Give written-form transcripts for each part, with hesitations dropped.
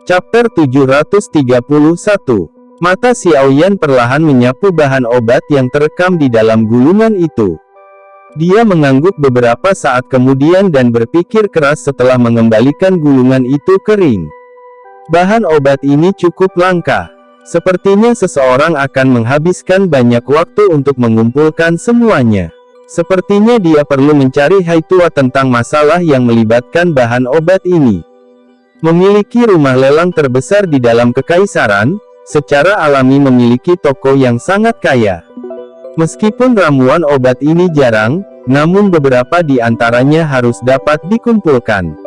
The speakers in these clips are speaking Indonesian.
Chapter 731. Mata Xiaoyan perlahan menyapu bahan obat yang terekam di dalam gulungan itu. Dia mengangguk beberapa saat kemudian dan berpikir keras setelah mengembalikan gulungan itu kering. Bahan obat ini cukup langka. Sepertinya seseorang akan menghabiskan banyak waktu untuk mengumpulkan semuanya. Sepertinya dia perlu mencari haitua tentang masalah yang melibatkan bahan obat ini. Memiliki rumah lelang terbesar di dalam kekaisaran, secara alami memiliki toko yang sangat kaya. Meskipun ramuan obat ini jarang, namun beberapa di antaranya harus dapat dikumpulkan.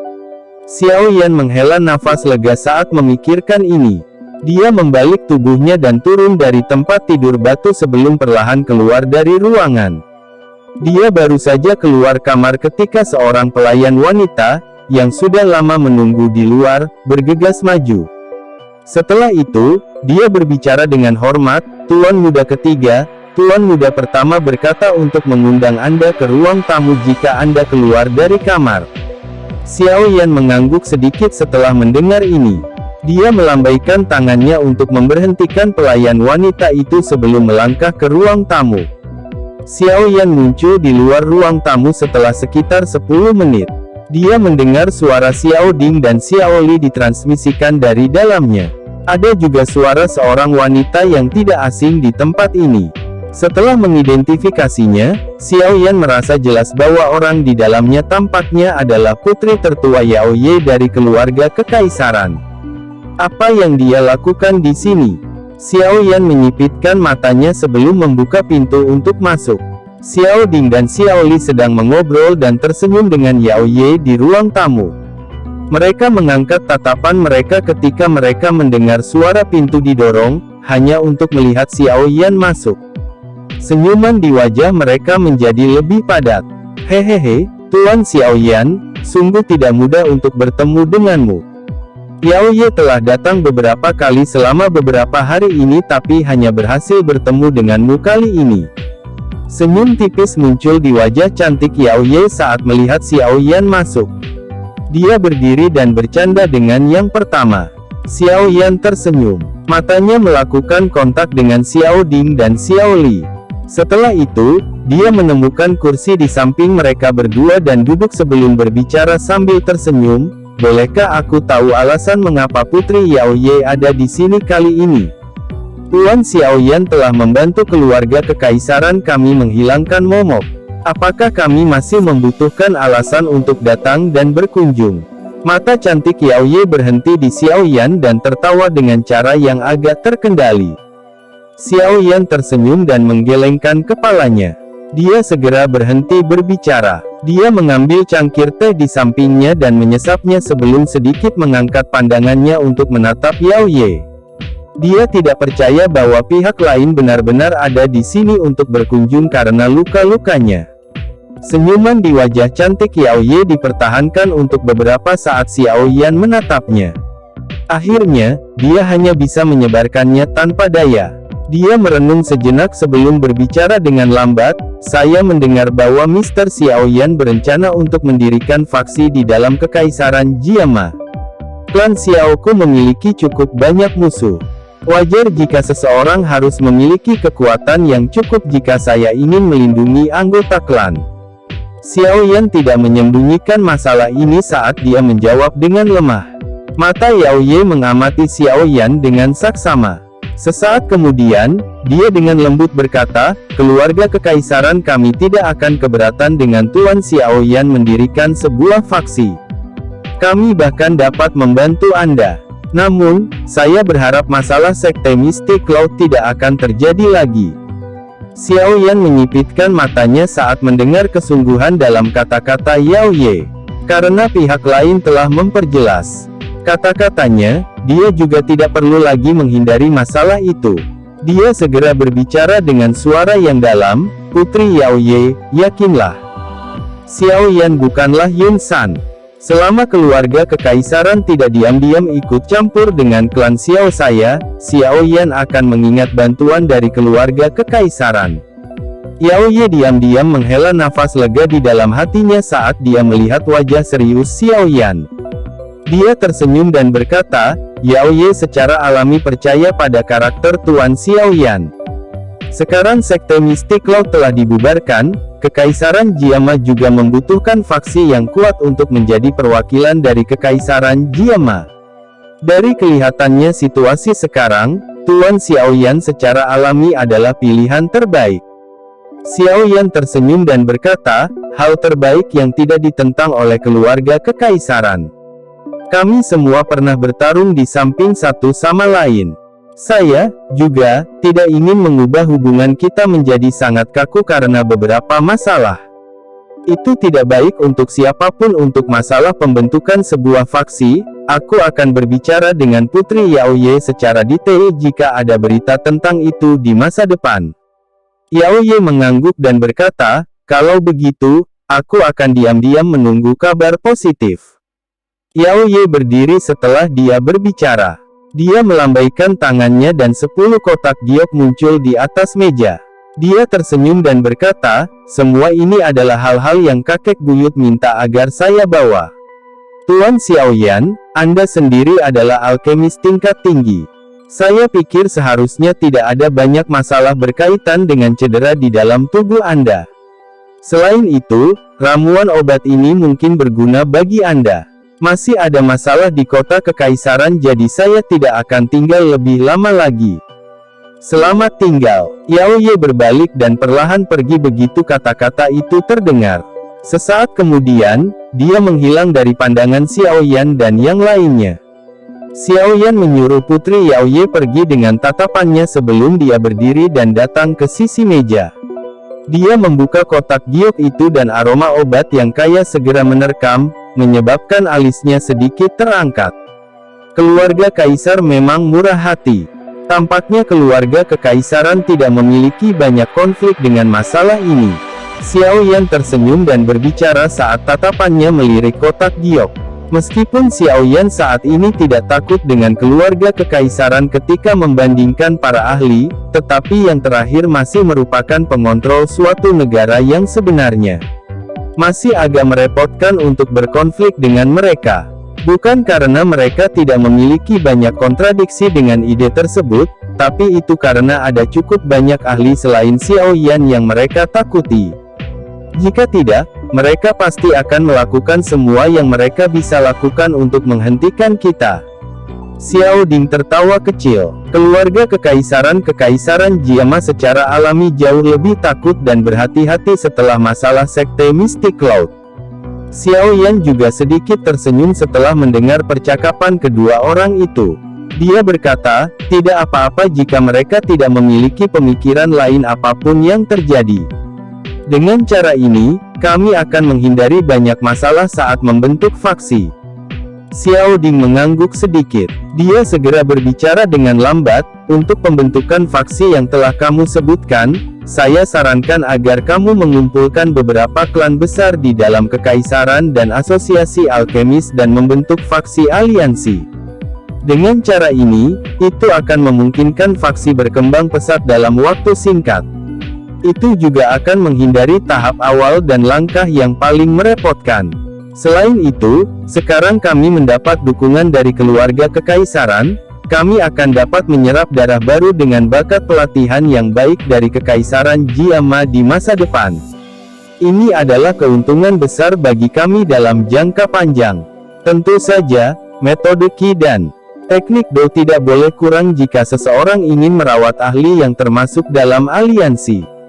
Xiaoyan menghela nafas lega saat memikirkan ini. Dia membalik tubuhnya dan turun dari tempat tidur batu sebelum perlahan keluar dari ruangan. Dia baru saja keluar kamar ketika seorang pelayan wanita, yang sudah lama menunggu di luar, bergegas maju. Setelah itu, dia berbicara dengan hormat, "Tuan muda ketiga, tuan muda pertama berkata untuk mengundang Anda ke ruang tamu jika Anda keluar dari kamar." Xiaoyan mengangguk sedikit setelah mendengar ini. Dia melambaikan tangannya untuk memberhentikan pelayan wanita itu sebelum melangkah ke ruang tamu. Xiaoyan muncul di luar ruang tamu setelah sekitar 10 menit. Dia mendengar suara Xiao Ding dan Xiao Li ditransmisikan dari dalamnya. Ada juga suara seorang wanita yang tidak asing di tempat ini. Setelah mengidentifikasinya, Xiaoyan merasa jelas bahwa orang di dalamnya tampaknya adalah putri tertua Yao Ye dari keluarga kekaisaran. Apa yang dia lakukan di sini? Xiaoyan menyipitkan matanya sebelum membuka pintu untuk masuk. Xiao Ding dan Xiao Li sedang mengobrol dan tersenyum dengan Yao Ye di ruang tamu. Mereka mengangkat tatapan mereka ketika mereka mendengar suara pintu didorong, hanya untuk melihat Xiaoyan masuk. Senyuman di wajah mereka menjadi lebih padat. "Hehehe, Tuan Xiaoyan, sungguh tidak mudah untuk bertemu denganmu. Yao Ye telah datang beberapa kali selama beberapa hari ini tapi hanya berhasil bertemu denganmu kali ini." Senyum tipis muncul di wajah cantik Yao Ye saat melihat Xiaoyan masuk. Dia berdiri dan bercanda dengan yang pertama. Xiaoyan tersenyum. Matanya melakukan kontak dengan Xiao Ding dan Xiao Li. Setelah itu, dia menemukan kursi di samping mereka berdua dan duduk sebelum berbicara sambil tersenyum. "Bolehkah aku tahu alasan mengapa Putri Yao Ye ada di sini kali ini? Tuan Xiaoyan telah membantu keluarga kekaisaran kami menghilangkan momok. Apakah kami masih membutuhkan alasan untuk datang dan berkunjung?" Mata cantik Yao Ye berhenti di Xiaoyan dan tertawa dengan cara yang agak terkendali. Xiaoyan tersenyum dan menggelengkan kepalanya. Dia segera berhenti berbicara. Dia mengambil cangkir teh di sampingnya dan menyesapnya sebelum sedikit mengangkat pandangannya untuk menatap Yao Ye. Dia tidak percaya bahwa pihak lain benar-benar ada di sini untuk berkunjung karena luka-lukanya. Senyuman di wajah cantik Yao Ye dipertahankan untuk beberapa saat Xiaoyan menatapnya. Akhirnya, dia hanya bisa menyebarkannya tanpa daya. Dia merenung sejenak sebelum berbicara dengan lambat, "Saya mendengar bahwa Mr. Xiaoyan berencana untuk mendirikan faksi di dalam kekaisaran Jiama. Klan Xiaoku memiliki cukup banyak musuh. Wajar jika seseorang harus memiliki kekuatan yang cukup jika saya ingin melindungi anggota klan." Xiaoyan tidak menyembunyikan masalah ini saat dia menjawab dengan lemah. Mata Yao Ye mengamati Xiaoyan dengan saksama. Sesaat kemudian, dia dengan lembut berkata, "Keluarga kekaisaran kami tidak akan keberatan dengan Tuan Xiaoyan mendirikan sebuah faksi. Kami bahkan dapat membantu Anda. Namun, saya berharap masalah sekte mistik laut tidak akan terjadi lagi." Xiaoyan menyipitkan matanya saat mendengar kesungguhan dalam kata-kata Yao Ye. Karena pihak lain telah memperjelas kata-katanya, dia juga tidak perlu lagi menghindari masalah itu. Dia segera berbicara dengan suara yang dalam, "Putri Yao Ye, yakinlah, Xiaoyan bukanlah Yun San. Selama keluarga kekaisaran tidak diam-diam ikut campur dengan klan Xiao saya, Xiaoyan akan mengingat bantuan dari keluarga kekaisaran." Yao Ye diam-diam menghela nafas lega di dalam hatinya saat dia melihat wajah serius Xiaoyan. Dia tersenyum dan berkata, Yao Ye secara alami percaya pada karakter Tuan Xiaoyan. Sekarang sekte mistik laut telah dibubarkan, Kekaisaran Jiama juga membutuhkan faksi yang kuat untuk menjadi perwakilan dari Kekaisaran Jiama. Dari kelihatannya situasi sekarang, Tuan Xiaoyan secara alami adalah pilihan terbaik. Xiaoyan tersenyum dan berkata, hal terbaik yang tidak ditentang oleh keluarga Kekaisaran. Kami semua pernah bertarung di samping satu sama lain. Saya, juga, tidak ingin mengubah hubungan kita menjadi sangat kaku karena beberapa masalah. Itu tidak baik untuk siapapun. Untuk masalah pembentukan sebuah faksi, aku akan berbicara dengan Putri Yao Ye secara detail jika ada berita tentang itu di masa depan. Yao Ye mengangguk dan berkata, kalau begitu, aku akan diam-diam menunggu kabar positif. Yao Ye berdiri setelah dia berbicara. Dia melambaikan tangannya dan 10 kotak giok muncul di atas meja. Dia tersenyum dan berkata, semua ini adalah hal-hal yang kakek buyut minta agar saya bawa. Tuan Xiaoyan, Anda sendiri adalah alkemis tingkat tinggi. Saya pikir seharusnya tidak ada banyak masalah berkaitan dengan cedera di dalam tubuh Anda. Selain itu, ramuan obat ini mungkin berguna bagi Anda. Masih ada masalah di kota Kekaisaran, jadi saya tidak akan tinggal lebih lama lagi. Selamat tinggal. Yao Ye berbalik dan perlahan pergi begitu kata-kata itu terdengar. Sesaat kemudian, dia menghilang dari pandangan Xiaoyan dan yang lainnya. Xiaoyan menyuruh Putri Yao Ye pergi dengan tatapannya sebelum dia berdiri dan datang ke sisi meja. Dia membuka kotak giok itu dan aroma obat yang kaya segera menerkam, menyebabkan alisnya sedikit terangkat. Keluarga Kaisar memang murah hati. Tampaknya keluarga Kekaisaran tidak memiliki banyak konflik dengan masalah ini. Xiaoyan tersenyum dan berbicara saat tatapannya melirik kotak giok. Meskipun Xiaoyan saat ini tidak takut dengan keluarga Kekaisaran ketika membandingkan para ahli, tetapi yang terakhir masih merupakan pengontrol suatu negara yang sebenarnya. Masih agak merepotkan untuk berkonflik dengan mereka. Bukan karena mereka tidak memiliki banyak kontradiksi dengan ide tersebut, tapi itu karena ada cukup banyak ahli selain Xiaoyan yang mereka takuti. Jika tidak, mereka pasti akan melakukan semua yang mereka bisa lakukan untuk menghentikan kita. Xiao Ding tertawa kecil. Keluarga Kekaisaran Jiama secara alami jauh lebih takut dan berhati-hati setelah masalah sekte mistik laut. Xiaoyan juga sedikit tersenyum setelah mendengar percakapan kedua orang itu. Dia berkata, tidak apa-apa jika mereka tidak memiliki pemikiran lain apapun yang terjadi. Dengan cara ini, kami akan menghindari banyak masalah saat membentuk faksi. Xiao Ding mengangguk sedikit. Dia segera berbicara dengan lambat, untuk pembentukan faksi yang telah kamu sebutkan, saya sarankan agar kamu mengumpulkan beberapa klan besar di dalam Kekaisaran dan asosiasi alkemis dan membentuk faksi aliansi. Dengan cara ini, itu akan memungkinkan faksi berkembang pesat dalam waktu singkat. Itu juga akan menghindari tahap awal dan langkah yang paling merepotkan. Selain itu, sekarang kami mendapat dukungan dari keluarga Kekaisaran, kami akan dapat menyerap darah baru dengan bakat pelatihan yang baik dari Kekaisaran Jiama di masa depan. Ini adalah keuntungan besar bagi kami dalam jangka panjang. Tentu saja, metode Qi dan teknik Do tidak boleh kurang jika seseorang ingin merawat ahli yang termasuk dalam aliansi.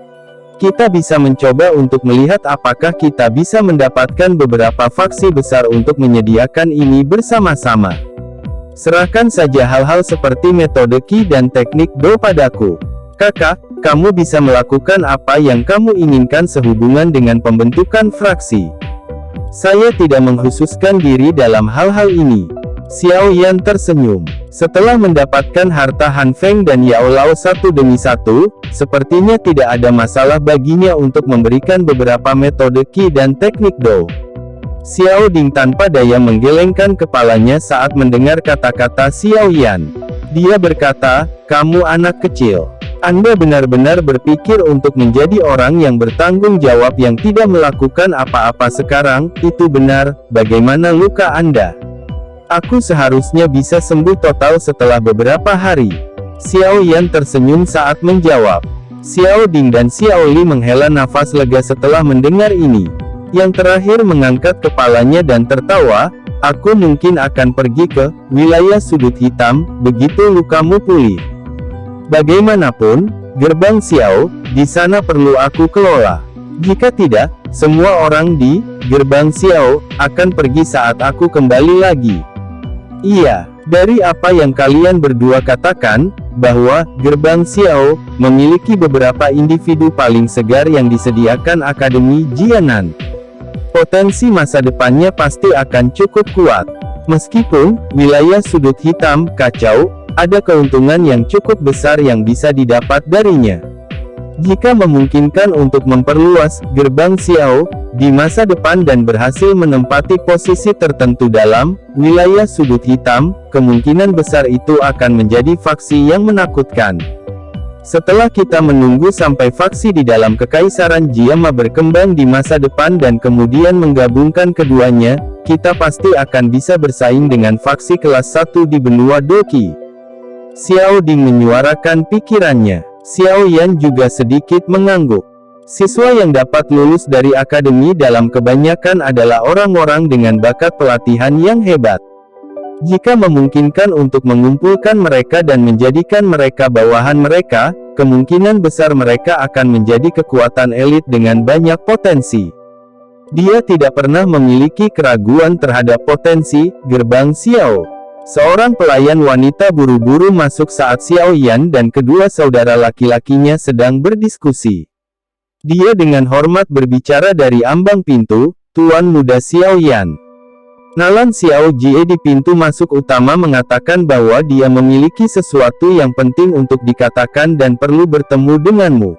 Kita bisa mencoba untuk melihat apakah kita bisa mendapatkan beberapa faksi besar untuk menyediakan ini bersama-sama. Serahkan saja hal-hal seperti metode Qi dan teknik Do padaku. Kakak, kamu bisa melakukan apa yang kamu inginkan sehubungan dengan pembentukan fraksi. Saya tidak mengkhususkan diri dalam hal-hal ini. Xiaoyan tersenyum. Setelah mendapatkan harta Han Feng dan Yao Lao satu demi satu, sepertinya tidak ada masalah baginya untuk memberikan beberapa metode Qi dan teknik Do. Xiao Ding tanpa daya menggelengkan kepalanya saat mendengar kata-kata Xiaoyan. Dia berkata, kamu anak kecil. Anda benar-benar berpikir untuk menjadi orang yang bertanggung jawab yang tidak melakukan apa-apa sekarang, itu benar. Bagaimana luka Anda? Aku seharusnya bisa sembuh total setelah beberapa hari. Xiao Yan tersenyum saat menjawab. Xiao Ding dan Xiao Li menghela nafas lega setelah mendengar ini. Yang terakhir mengangkat kepalanya dan tertawa. Aku mungkin akan pergi ke wilayah sudut hitam, begitu lukamu pulih. Bagaimanapun, gerbang Xiao, di sana perlu aku kelola. Jika tidak, semua orang di gerbang Xiao akan pergi saat aku kembali lagi. Iya, dari apa yang kalian berdua katakan, bahwa gerbang Xiao memiliki beberapa individu paling segar yang disediakan Akademi Jianan. Potensi masa depannya pasti akan cukup kuat. Meskipun wilayah sudut hitam kacau, ada keuntungan yang cukup besar yang bisa didapat darinya. Jika memungkinkan untuk memperluas gerbang Xiao di masa depan dan berhasil menempati posisi tertentu dalam wilayah sudut hitam, kemungkinan besar itu akan menjadi faksi yang menakutkan. Setelah kita menunggu sampai faksi di dalam Kekaisaran Jiama berkembang di masa depan dan kemudian menggabungkan keduanya, kita pasti akan bisa bersaing dengan faksi kelas 1 di benua Doki. Xiao Ding menyuarakan pikirannya. Xiao Yan juga sedikit mengangguk. Siswa yang dapat lulus dari akademi dalam kebanyakan adalah orang-orang dengan bakat pelatihan yang hebat. Jika memungkinkan untuk mengumpulkan mereka dan menjadikan mereka bawahan mereka, kemungkinan besar mereka akan menjadi kekuatan elit dengan banyak potensi. Dia tidak pernah memiliki keraguan terhadap potensi gerbang Xiao. Seorang pelayan wanita buru-buru masuk saat Xiao Yan dan kedua saudara laki-lakinya sedang berdiskusi. Dia dengan hormat berbicara dari ambang pintu, "Tuan muda Xiao Yan." Nalan Xiao Jie di pintu masuk utama mengatakan bahwa dia memiliki sesuatu yang penting untuk dikatakan dan perlu bertemu denganmu.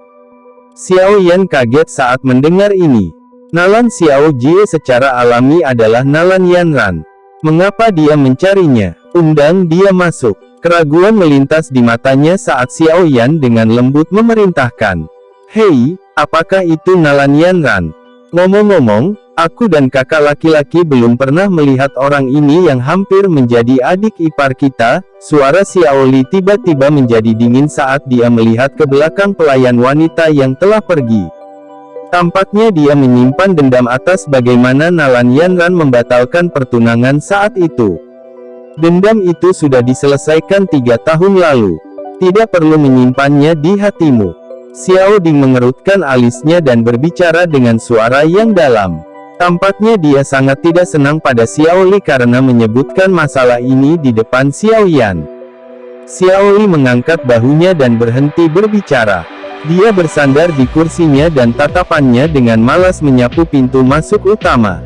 Xiao Yan kaget saat mendengar ini. Nalan Xiao Jie secara alami adalah Nalan Yanran. Mengapa dia mencarinya? Undang dia masuk. Keraguan melintas di matanya saat Xiao Yan dengan lembut memerintahkan. "Hei, apakah itu Nalan Yanran? Ngomong-ngomong, aku dan kakak laki-laki belum pernah melihat orang ini yang hampir menjadi adik ipar kita." Suara Xiao Li tiba-tiba menjadi dingin saat dia melihat ke belakang pelayan wanita yang telah pergi. Tampaknya dia menyimpan dendam atas bagaimana Nalan Yanran membatalkan pertunangan saat itu. Dendam itu sudah diselesaikan 3 tahun lalu. Tidak perlu menyimpannya di hatimu. Xiao Ding mengerutkan alisnya dan berbicara dengan suara yang dalam. Tampaknya dia sangat tidak senang pada Xiao Li karena menyebutkan masalah ini di depan Xiao Yan. Xiao Li mengangkat bahunya dan berhenti berbicara. Dia bersandar di kursinya dan tatapannya dengan malas menyapu pintu masuk utama.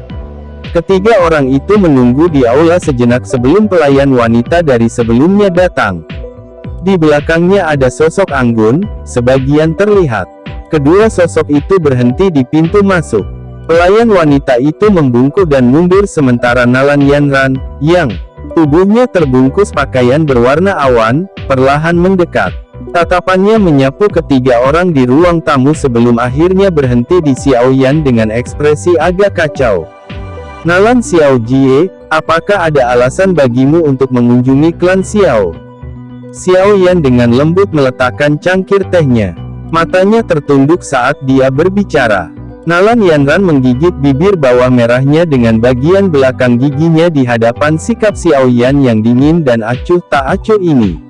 Ketiga orang itu menunggu di aula sejenak sebelum pelayan wanita dari sebelumnya datang. Di belakangnya ada sosok anggun, sebagian terlihat. Kedua sosok itu berhenti di pintu masuk. Pelayan wanita itu membungkuk dan mundur sementara Nalan Yanran, yang tubuhnya terbungkus pakaian berwarna awan, perlahan mendekat. Tatapannya menyapu ketiga orang di ruang tamu sebelum akhirnya berhenti di Xiao Yan dengan ekspresi agak kacau. "Nalan Xiao Jie, apakah ada alasan bagimu untuk mengunjungi klan Xiao?" Xiao Yan dengan lembut meletakkan cangkir tehnya. Matanya tertunduk saat dia berbicara. Nalan Yanran menggigit bibir bawah merahnya dengan bagian belakang giginya di hadapan sikap Xiao Yan yang dingin dan acuh tak acuh ini.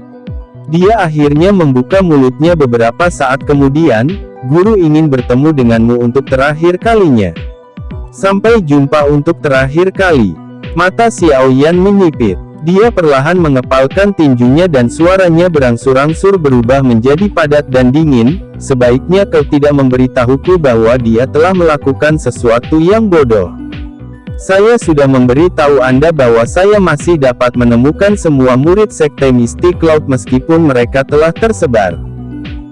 Dia akhirnya membuka mulutnya beberapa saat kemudian, "Guru ingin bertemu denganmu untuk terakhir kalinya." "Sampai jumpa untuk terakhir kali." Mata Xiao Yan menyipit. Dia perlahan mengepalkan tinjunya dan suaranya berangsur-angsur berubah menjadi padat dan dingin. "Sebaiknya kau tidak memberitahuku bahwa dia telah melakukan sesuatu yang bodoh. Saya sudah memberitahu Anda bahwa saya masih dapat menemukan semua murid Sekte Mistik Cloud meskipun mereka telah tersebar."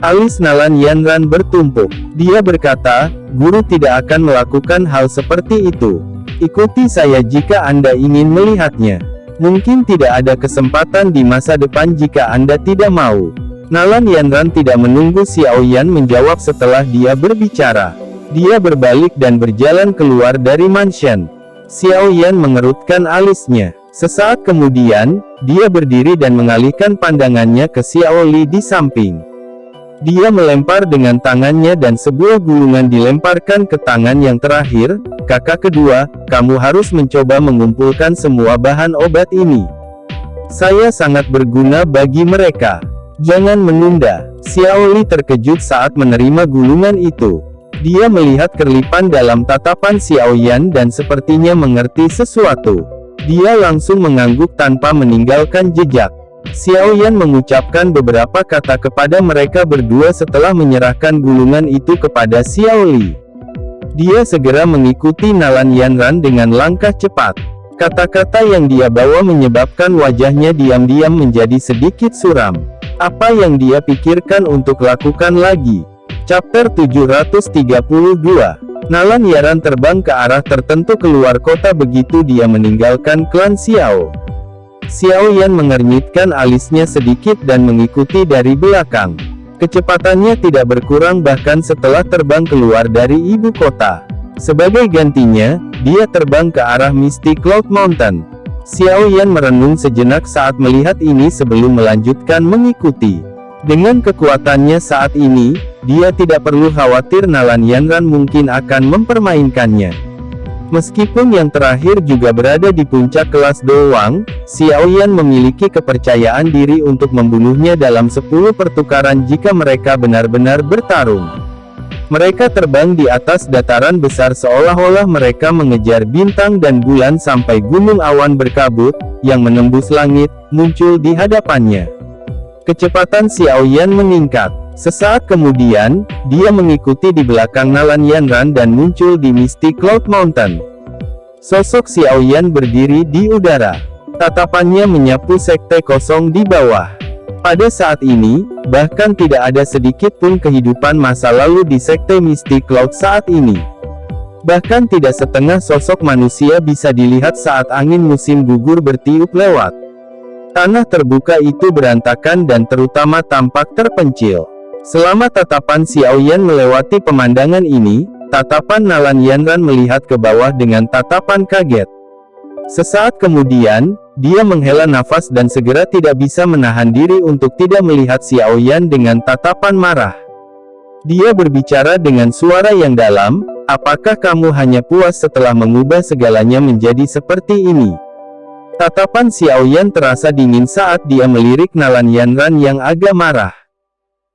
Alis Nalan Yanran bertumpuk. Dia berkata, "Guru tidak akan melakukan hal seperti itu. Ikuti saya jika Anda ingin melihatnya. Mungkin tidak ada kesempatan di masa depan jika Anda tidak mau." Nalan Yanran tidak menunggu Xiao Yan menjawab setelah dia berbicara. Dia berbalik dan berjalan keluar dari mansion. Xiao Yan mengerutkan alisnya. Sesaat kemudian, dia berdiri dan mengalihkan pandangannya ke Xiao Li di samping. Dia melempar dengan tangannya dan sebuah gulungan dilemparkan ke tangan yang terakhir. Kakak kedua, kamu harus mencoba mengumpulkan semua bahan obat ini. Saya sangat berguna bagi mereka. Jangan menunda. Xiao Li terkejut saat menerima gulungan itu. Dia melihat kerlipan dalam tatapan Xiao Yan dan sepertinya mengerti sesuatu. Dia langsung mengangguk tanpa meninggalkan jejak. Xiao Yan mengucapkan beberapa kata kepada mereka berdua setelah menyerahkan gulungan itu kepada Xiao Li. Dia segera mengikuti Nalan Yanran dengan langkah cepat. Kata-kata yang dia bawa menyebabkan wajahnya diam-diam menjadi sedikit suram. Apa yang dia pikirkan untuk lakukan lagi? Chapter 732. Nalan Yanran terbang ke arah tertentu keluar kota begitu dia meninggalkan klan Xiao. Xiao Yan mengernyitkan alisnya sedikit dan mengikuti dari belakang. Kecepatannya tidak berkurang bahkan setelah terbang keluar dari ibu kota. Sebagai gantinya, dia terbang ke arah Misty Cloud Mountain. Xiao Yan merenung sejenak saat melihat ini sebelum melanjutkan mengikuti. Dengan kekuatannya saat ini, dia tidak perlu khawatir Nalan Yanran mungkin akan mempermainkannya. Meskipun yang terakhir juga berada di puncak kelas Doang, Xiao Yan memiliki kepercayaan diri untuk membunuhnya dalam 10 pertukaran jika mereka benar-benar bertarung. Mereka terbang di atas dataran besar seolah-olah mereka mengejar bintang dan bulan sampai gunung awan berkabut, yang menembus langit, muncul di hadapannya. Kecepatan Xiao Yan meningkat. Sesaat kemudian, dia mengikuti di belakang Nalan Yanran dan muncul di Misty Cloud Mountain. Sosok Xiao Yan berdiri di udara. Tatapannya menyapu sekte kosong di bawah. Pada saat ini, bahkan tidak ada sedikit pun kehidupan masa lalu di sekte Misty Cloud saat ini. Bahkan tidak setengah sosok manusia bisa dilihat saat angin musim gugur bertiup lewat. Tanah terbuka itu berantakan dan terutama tampak terpencil. Selama tatapan Xiao Yan melewati pemandangan ini, tatapan Nalan Yanran melihat ke bawah dengan tatapan kaget. Sesaat kemudian, dia menghela nafas dan segera tidak bisa menahan diri untuk tidak melihat Xiao Yan dengan tatapan marah. Dia berbicara dengan suara yang dalam, apakah kamu hanya puas setelah mengubah segalanya menjadi seperti ini? Tatapan Xiao Yan terasa dingin saat dia melirik Nalan Yanran yang agak marah.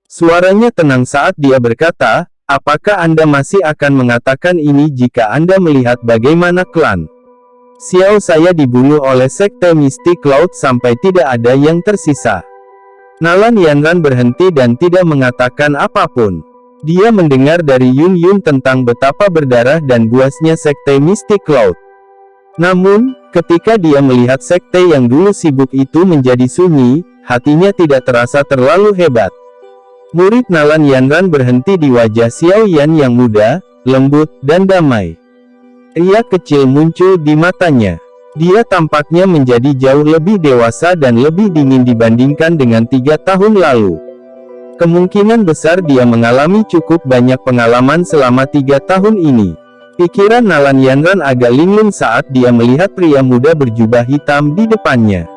Suaranya tenang saat dia berkata, apakah Anda masih akan mengatakan ini jika Anda melihat bagaimana klan Xiao saya dibunuh oleh sekte Misty Cloud sampai tidak ada yang tersisa? Nalan Yanran berhenti dan tidak mengatakan apapun. Dia mendengar dari Yun Yun tentang betapa berdarah dan buasnya sekte Misty Cloud. Namun, ketika dia melihat sekte yang dulu sibuk itu menjadi sunyi, hatinya tidak terasa terlalu hebat. Murid Nalan Yanran berhenti di wajah Xiao Yan yang muda, lembut, dan damai. Riak kecil muncul di matanya. Dia tampaknya menjadi jauh lebih dewasa dan lebih dingin dibandingkan dengan 3 tahun lalu. Kemungkinan besar dia mengalami cukup banyak pengalaman selama 3 tahun ini. Pikiran Nalan Yanran agak linglung saat dia melihat pria muda berjubah hitam di depannya.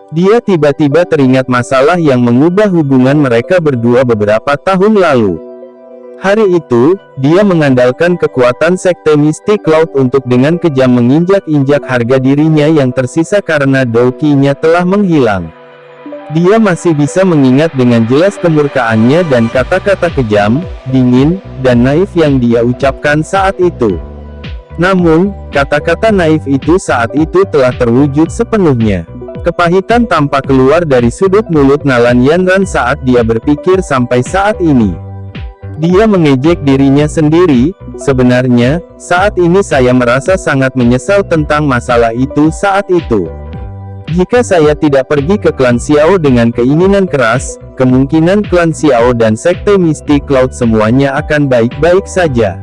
Dia tiba-tiba teringat masalah yang mengubah hubungan mereka berdua beberapa tahun lalu. Hari itu, dia mengandalkan kekuatan sekte Misty Cloud untuk dengan kejam menginjak-injak harga dirinya yang tersisa karena Douki-nya telah menghilang. Dia masih bisa mengingat dengan jelas kemurkaannya dan kata-kata kejam, dingin, dan naif yang dia ucapkan saat itu. Namun, kata-kata naif itu saat itu telah terwujud sepenuhnya. Kepahitan tampak keluar dari sudut mulut Nalan Yanran saat dia berpikir sampai saat ini. Dia mengejek dirinya sendiri, sebenarnya, saat ini saya merasa sangat menyesal tentang masalah itu saat itu. Jika saya tidak pergi ke klan Xiao dengan keinginan keras, kemungkinan klan Xiao dan sekte Misty Cloud semuanya akan baik-baik saja.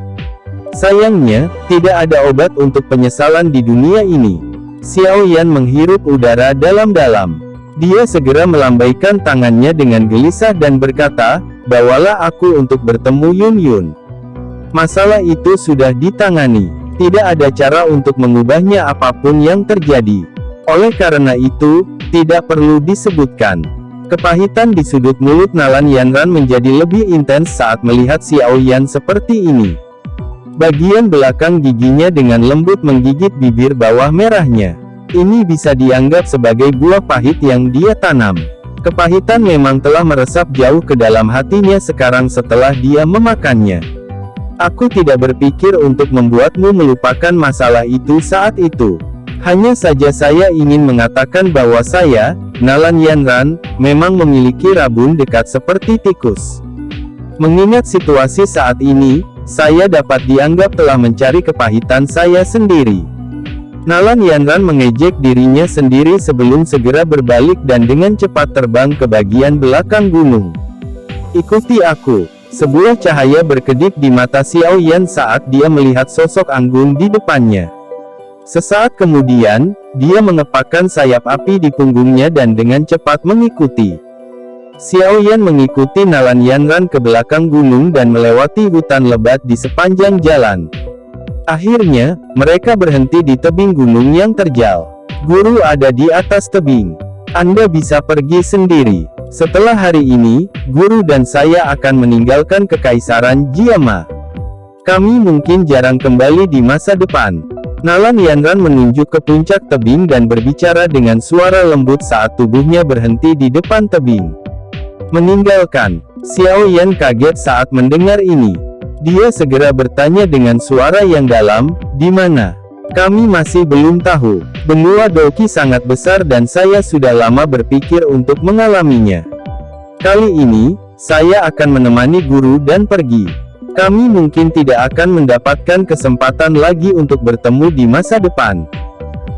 Sayangnya, tidak ada obat untuk penyesalan di dunia ini. Xiao Yan menghirup udara dalam-dalam. Dia segera melambaikan tangannya dengan gelisah dan berkata, bawalah aku untuk bertemu Yun Yun. Masalah itu sudah ditangani. Tidak ada cara untuk mengubahnya apapun yang terjadi. Oleh karena itu, tidak perlu disebutkan. Kepahitan di sudut mulut Nalan Yanran menjadi lebih intens saat melihat Xiao Yan seperti ini. Bagian belakang giginya dengan lembut menggigit bibir bawah merahnya. Ini bisa dianggap sebagai buah pahit yang dia tanam. Kepahitan memang telah meresap jauh ke dalam hatinya sekarang setelah dia memakannya. Aku tidak berpikir untuk membuatmu melupakan masalah itu saat itu. Hanya saja saya ingin mengatakan bahwa saya, Nalan Yanran, memang memiliki rabun dekat seperti tikus. Mengingat situasi saat ini, saya dapat dianggap telah mencari kepahitan saya sendiri. Nalan Yanran mengejek dirinya sendiri sebelum segera berbalik dan dengan cepat terbang ke bagian belakang gunung. Ikuti aku. Sebuah cahaya berkedip di mata Xiao Yan saat dia melihat sosok anggun di depannya. Sesaat kemudian, dia mengepakkan sayap api di punggungnya dan dengan cepat mengikuti. Xiao Yan mengikuti Nalan Yanran ke belakang gunung dan melewati hutan lebat di sepanjang jalan. Akhirnya, mereka berhenti di tebing gunung yang terjal. Guru ada di atas tebing. Anda bisa pergi sendiri. Setelah hari ini, guru dan saya akan meninggalkan Kekaisaran Jiama. Kami mungkin jarang kembali di masa depan. Nalan Yanran menunjuk ke puncak tebing dan berbicara dengan suara lembut saat tubuhnya berhenti di depan tebing. Meninggalkan. Xiao Yan kaget saat mendengar ini. Dia segera bertanya dengan suara yang dalam, "Di mana?" "Kami masih belum tahu. Benua Doki sangat besar dan saya sudah lama berpikir untuk mengalaminya. Kali ini, saya akan menemani guru dan pergi. Kami mungkin tidak akan mendapatkan kesempatan lagi untuk bertemu di masa depan."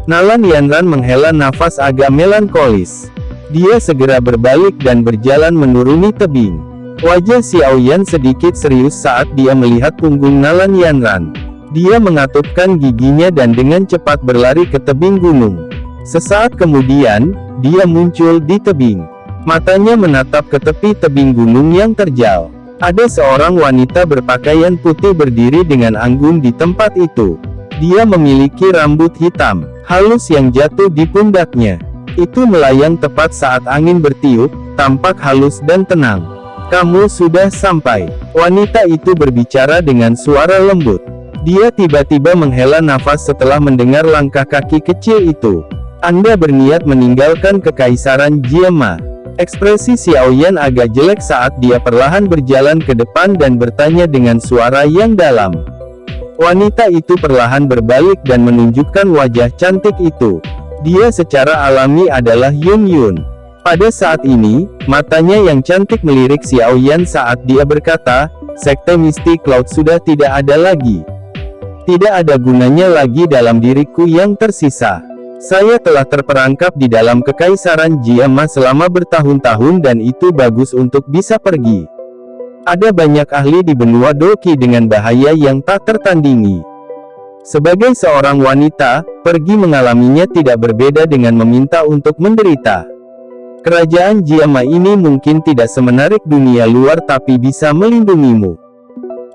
Nalan Yanran menghela nafas agak melankolis. Dia segera berbalik dan berjalan menuruni tebing. Wajah Xiao Yan sedikit serius saat dia melihat punggung Nalan Yanran. Dia mengatupkan giginya dan dengan cepat berlari ke tebing gunung. Sesaat kemudian, dia muncul di tebing. Matanya menatap ke tepi tebing gunung yang terjal. Ada seorang wanita berpakaian putih berdiri dengan anggun di tempat itu. Dia memiliki rambut hitam, halus yang jatuh di pundaknya. Itu melayang tepat saat angin bertiup, tampak halus dan tenang. "Kamu sudah sampai." Wanita itu berbicara dengan suara lembut. Dia tiba-tiba menghela nafas setelah mendengar langkah kaki kecil itu. "Anda berniat meninggalkan Kekaisaran Jiama?" Ekspresi Xiao Yan agak jelek saat dia perlahan berjalan ke depan dan bertanya dengan suara yang dalam. Wanita itu perlahan berbalik dan menunjukkan wajah cantik itu. Dia secara alami adalah Yun Yun. Pada saat ini, matanya yang cantik melirik Xiao Yan saat dia berkata, "Sekte Misty Cloud sudah tidak ada lagi. Tidak ada gunanya lagi dalam diriku yang tersisa. Saya telah terperangkap di dalam Kekaisaran Jiama selama bertahun-tahun dan itu bagus untuk bisa pergi. Ada banyak ahli di benua Doki dengan bahaya yang tak tertandingi. Sebagai seorang wanita, pergi mengalaminya tidak berbeda dengan meminta untuk menderita. Kerajaan Jiama ini mungkin tidak semenarik dunia luar tapi bisa melindungimu."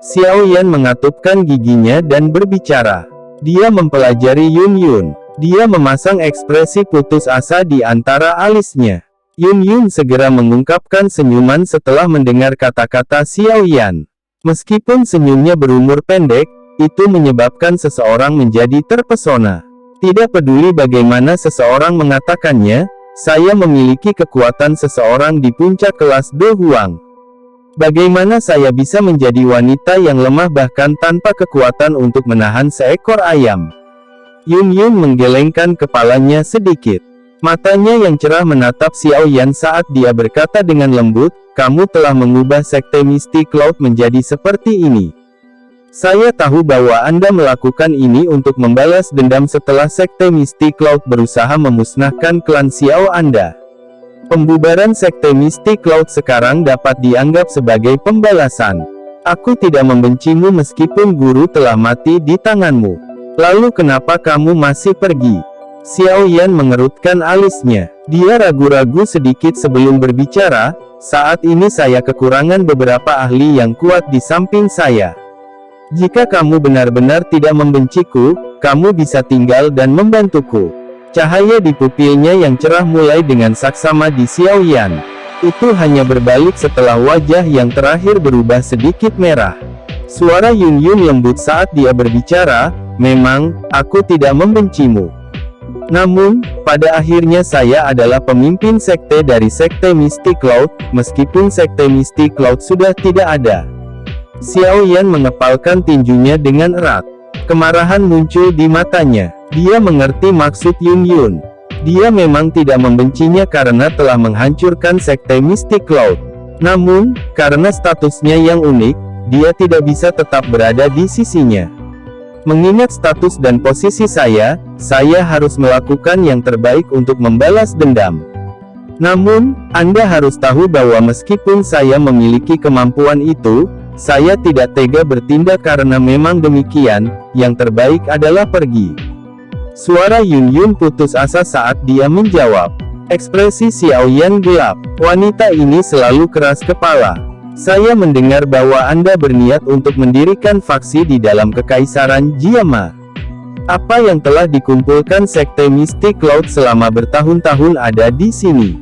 Xiao Yan mengatupkan giginya dan berbicara. Dia mempelajari Yun Yun. Dia memasang ekspresi putus asa di antara alisnya. Yun Yun segera mengungkapkan senyuman setelah mendengar kata-kata Xiao Yan. Meskipun senyumnya berumur pendek, itu menyebabkan seseorang menjadi terpesona. Tidak peduli bagaimana seseorang mengatakannya, saya memiliki kekuatan seseorang di puncak kelas Do Huang. Bagaimana saya bisa menjadi wanita yang lemah bahkan tanpa kekuatan untuk menahan seekor ayam? Yun Yun menggelengkan kepalanya sedikit. Matanya yang cerah menatap Xiao Yan saat dia berkata dengan lembut, "Kamu telah mengubah Sekte Misty Cloud menjadi seperti ini. Saya tahu bahwa Anda melakukan ini untuk membalas dendam setelah Sekte Misty Cloud berusaha memusnahkan klan Xiao Anda. Pembubaran Sekte Misty Cloud sekarang dapat dianggap sebagai pembalasan. Aku tidak membencimu meskipun guru telah mati di tanganmu. Lalu kenapa kamu masih pergi?" Xiao Yan mengerutkan alisnya. Dia ragu-ragu sedikit sebelum berbicara, "Saat ini saya kekurangan beberapa ahli yang kuat di samping saya. Jika kamu benar-benar tidak membenciku, kamu bisa tinggal dan membantuku. Cahaya di pupilnya yang cerah mulai dengan saksama di Xiao Yan. Itu hanya berbalik setelah wajah yang terakhir berubah sedikit merah. Suara Yun Yun lembut saat dia berbicara, "Memang, aku tidak membencimu. Namun, pada akhirnya saya adalah pemimpin sekte dari Sekte Mystic Cloud, meskipun Sekte Mystic Cloud sudah tidak ada." Xiao Yan mengepalkan tinjunya dengan erat. Kemarahan muncul di matanya. Dia mengerti maksud Yun Yun. Dia memang tidak membencinya karena telah menghancurkan Sekte Mystic Cloud. Namun, karena statusnya yang unik, dia tidak bisa tetap berada di sisinya. Mengingat status dan posisi saya harus melakukan yang terbaik untuk membalas dendam. Namun, Anda harus tahu bahwa meskipun saya memiliki kemampuan itu, saya tidak tega bertindak karena memang demikian, yang terbaik adalah pergi. Suara Yun Yun putus asa saat dia menjawab. Ekspresi Xiao Yan gelap. Wanita ini selalu keras kepala. Saya mendengar bahwa Anda berniat untuk mendirikan faksi di dalam Kekaisaran Jiama. Apa yang telah dikumpulkan Sekte Mystic Cloud selama bertahun-tahun ada di sini.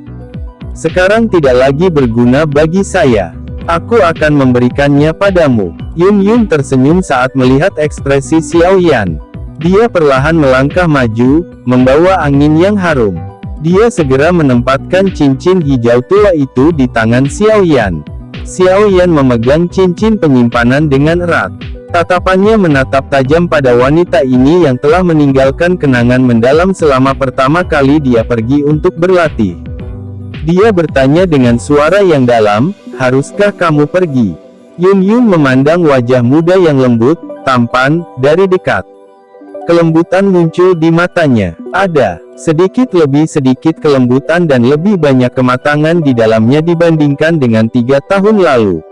Sekarang tidak lagi berguna bagi saya. Aku akan memberikannya padamu. Yun Yun tersenyum saat melihat ekspresi Xiao Yan. Dia perlahan melangkah maju, membawa angin yang harum. Dia segera menempatkan cincin hijau tua itu di tangan Xiao Yan. Xiao Yan memegang cincin penyimpanan dengan erat. Tatapannya menatap tajam pada wanita ini yang telah meninggalkan kenangan mendalam selama pertama kali dia pergi untuk berlatih. Dia bertanya dengan suara yang dalam, "Haruskah kamu pergi?" Yun Yun memandang wajah muda yang lembut, tampan, dari dekat. Kelembutan muncul di matanya. Ada sedikit kelembutan dan lebih banyak kematangan di dalamnya dibandingkan dengan 3 tahun lalu.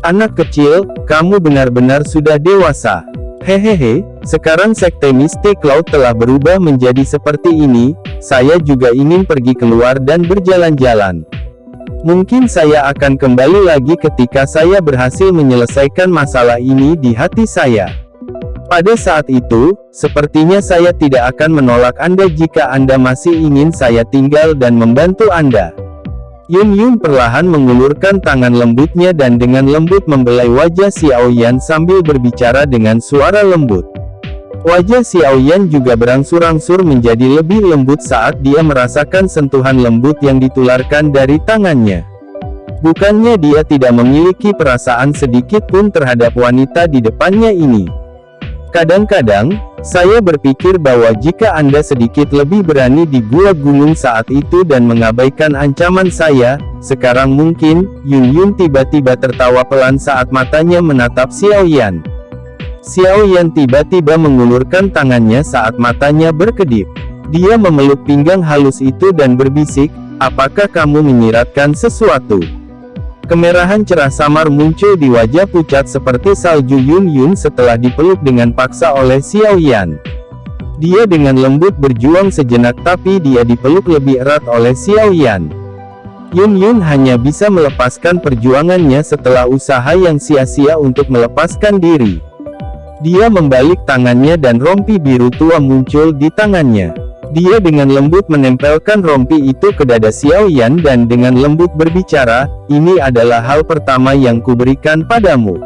"Anak kecil, kamu benar-benar sudah dewasa. Hehehe, sekarang Sekte Mystic Cloud telah berubah menjadi seperti ini, saya juga ingin pergi keluar dan berjalan-jalan. Mungkin saya akan kembali lagi ketika saya berhasil menyelesaikan masalah ini di hati saya. Pada saat itu, sepertinya saya tidak akan menolak Anda jika Anda masih ingin saya tinggal dan membantu Anda." Yun Yun perlahan mengulurkan tangan lembutnya dan dengan lembut membelai wajah Xiao Yan sambil berbicara dengan suara lembut. Wajah Xiao Yan juga berangsur-angsur menjadi lebih lembut saat dia merasakan sentuhan lembut yang ditularkan dari tangannya. Bukannya dia tidak memiliki perasaan sedikit pun terhadap wanita di depannya ini. Kadang-kadang, saya berpikir bahwa jika Anda sedikit lebih berani di gua gunung saat itu dan mengabaikan ancaman saya, sekarang mungkin. Yun Yun tiba-tiba tertawa pelan saat matanya menatap Xiao Yan. Xiao Yan tiba-tiba mengulurkan tangannya saat matanya berkedip. Dia memeluk pinggang halus itu dan berbisik, "Apakah kamu menyiratkan sesuatu?" Kemerahan cerah samar muncul di wajah pucat seperti salju Yun Yun setelah dipeluk dengan paksa oleh Xiao Yan. Dia dengan lembut berjuang sejenak tapi dia dipeluk lebih erat oleh Xiao Yan. Yun Yun hanya bisa melepaskan perjuangannya setelah usaha yang sia-sia untuk melepaskan diri. Dia membalik tangannya dan rompi biru tua muncul di tangannya. Dia dengan lembut menempelkan rompi itu ke dada Xiao Yan dan dengan lembut berbicara, "Ini adalah hal pertama yang kuberikan padamu.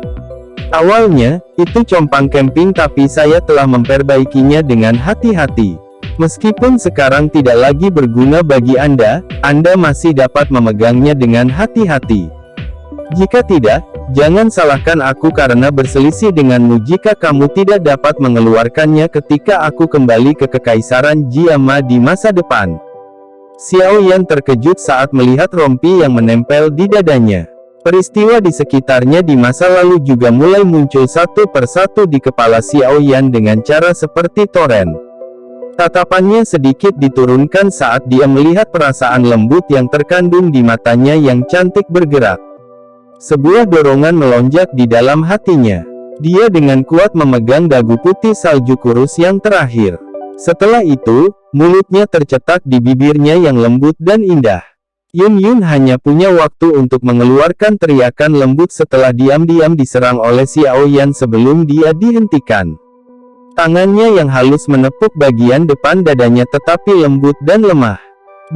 Awalnya, itu compang camping tapi saya telah memperbaikinya dengan hati-hati. Meskipun sekarang tidak lagi berguna bagi Anda masih dapat memegangnya dengan hati-hati. Jika tidak, jangan salahkan aku karena berselisih denganmu jika kamu tidak dapat mengeluarkannya ketika aku kembali ke Kekaisaran Jiama di masa depan." Xiao Yan terkejut saat melihat rompi yang menempel di dadanya. Peristiwa di sekitarnya di masa lalu juga mulai muncul satu persatu di kepala Xiao Yan dengan cara seperti toren. Tatapannya sedikit diturunkan saat dia melihat perasaan lembut yang terkandung di matanya yang cantik bergerak. Sebuah dorongan melonjak di dalam hatinya. Dia dengan kuat memegang dagu putih salju kurus yang terakhir. Setelah itu, mulutnya tercetak di bibirnya yang lembut dan indah. Yun Yun hanya punya waktu untuk mengeluarkan teriakan lembut setelah diam-diam diserang oleh Xiao Yan sebelum dia dihentikan. Tangannya yang halus menepuk bagian depan dadanya tetapi lembut dan lemah.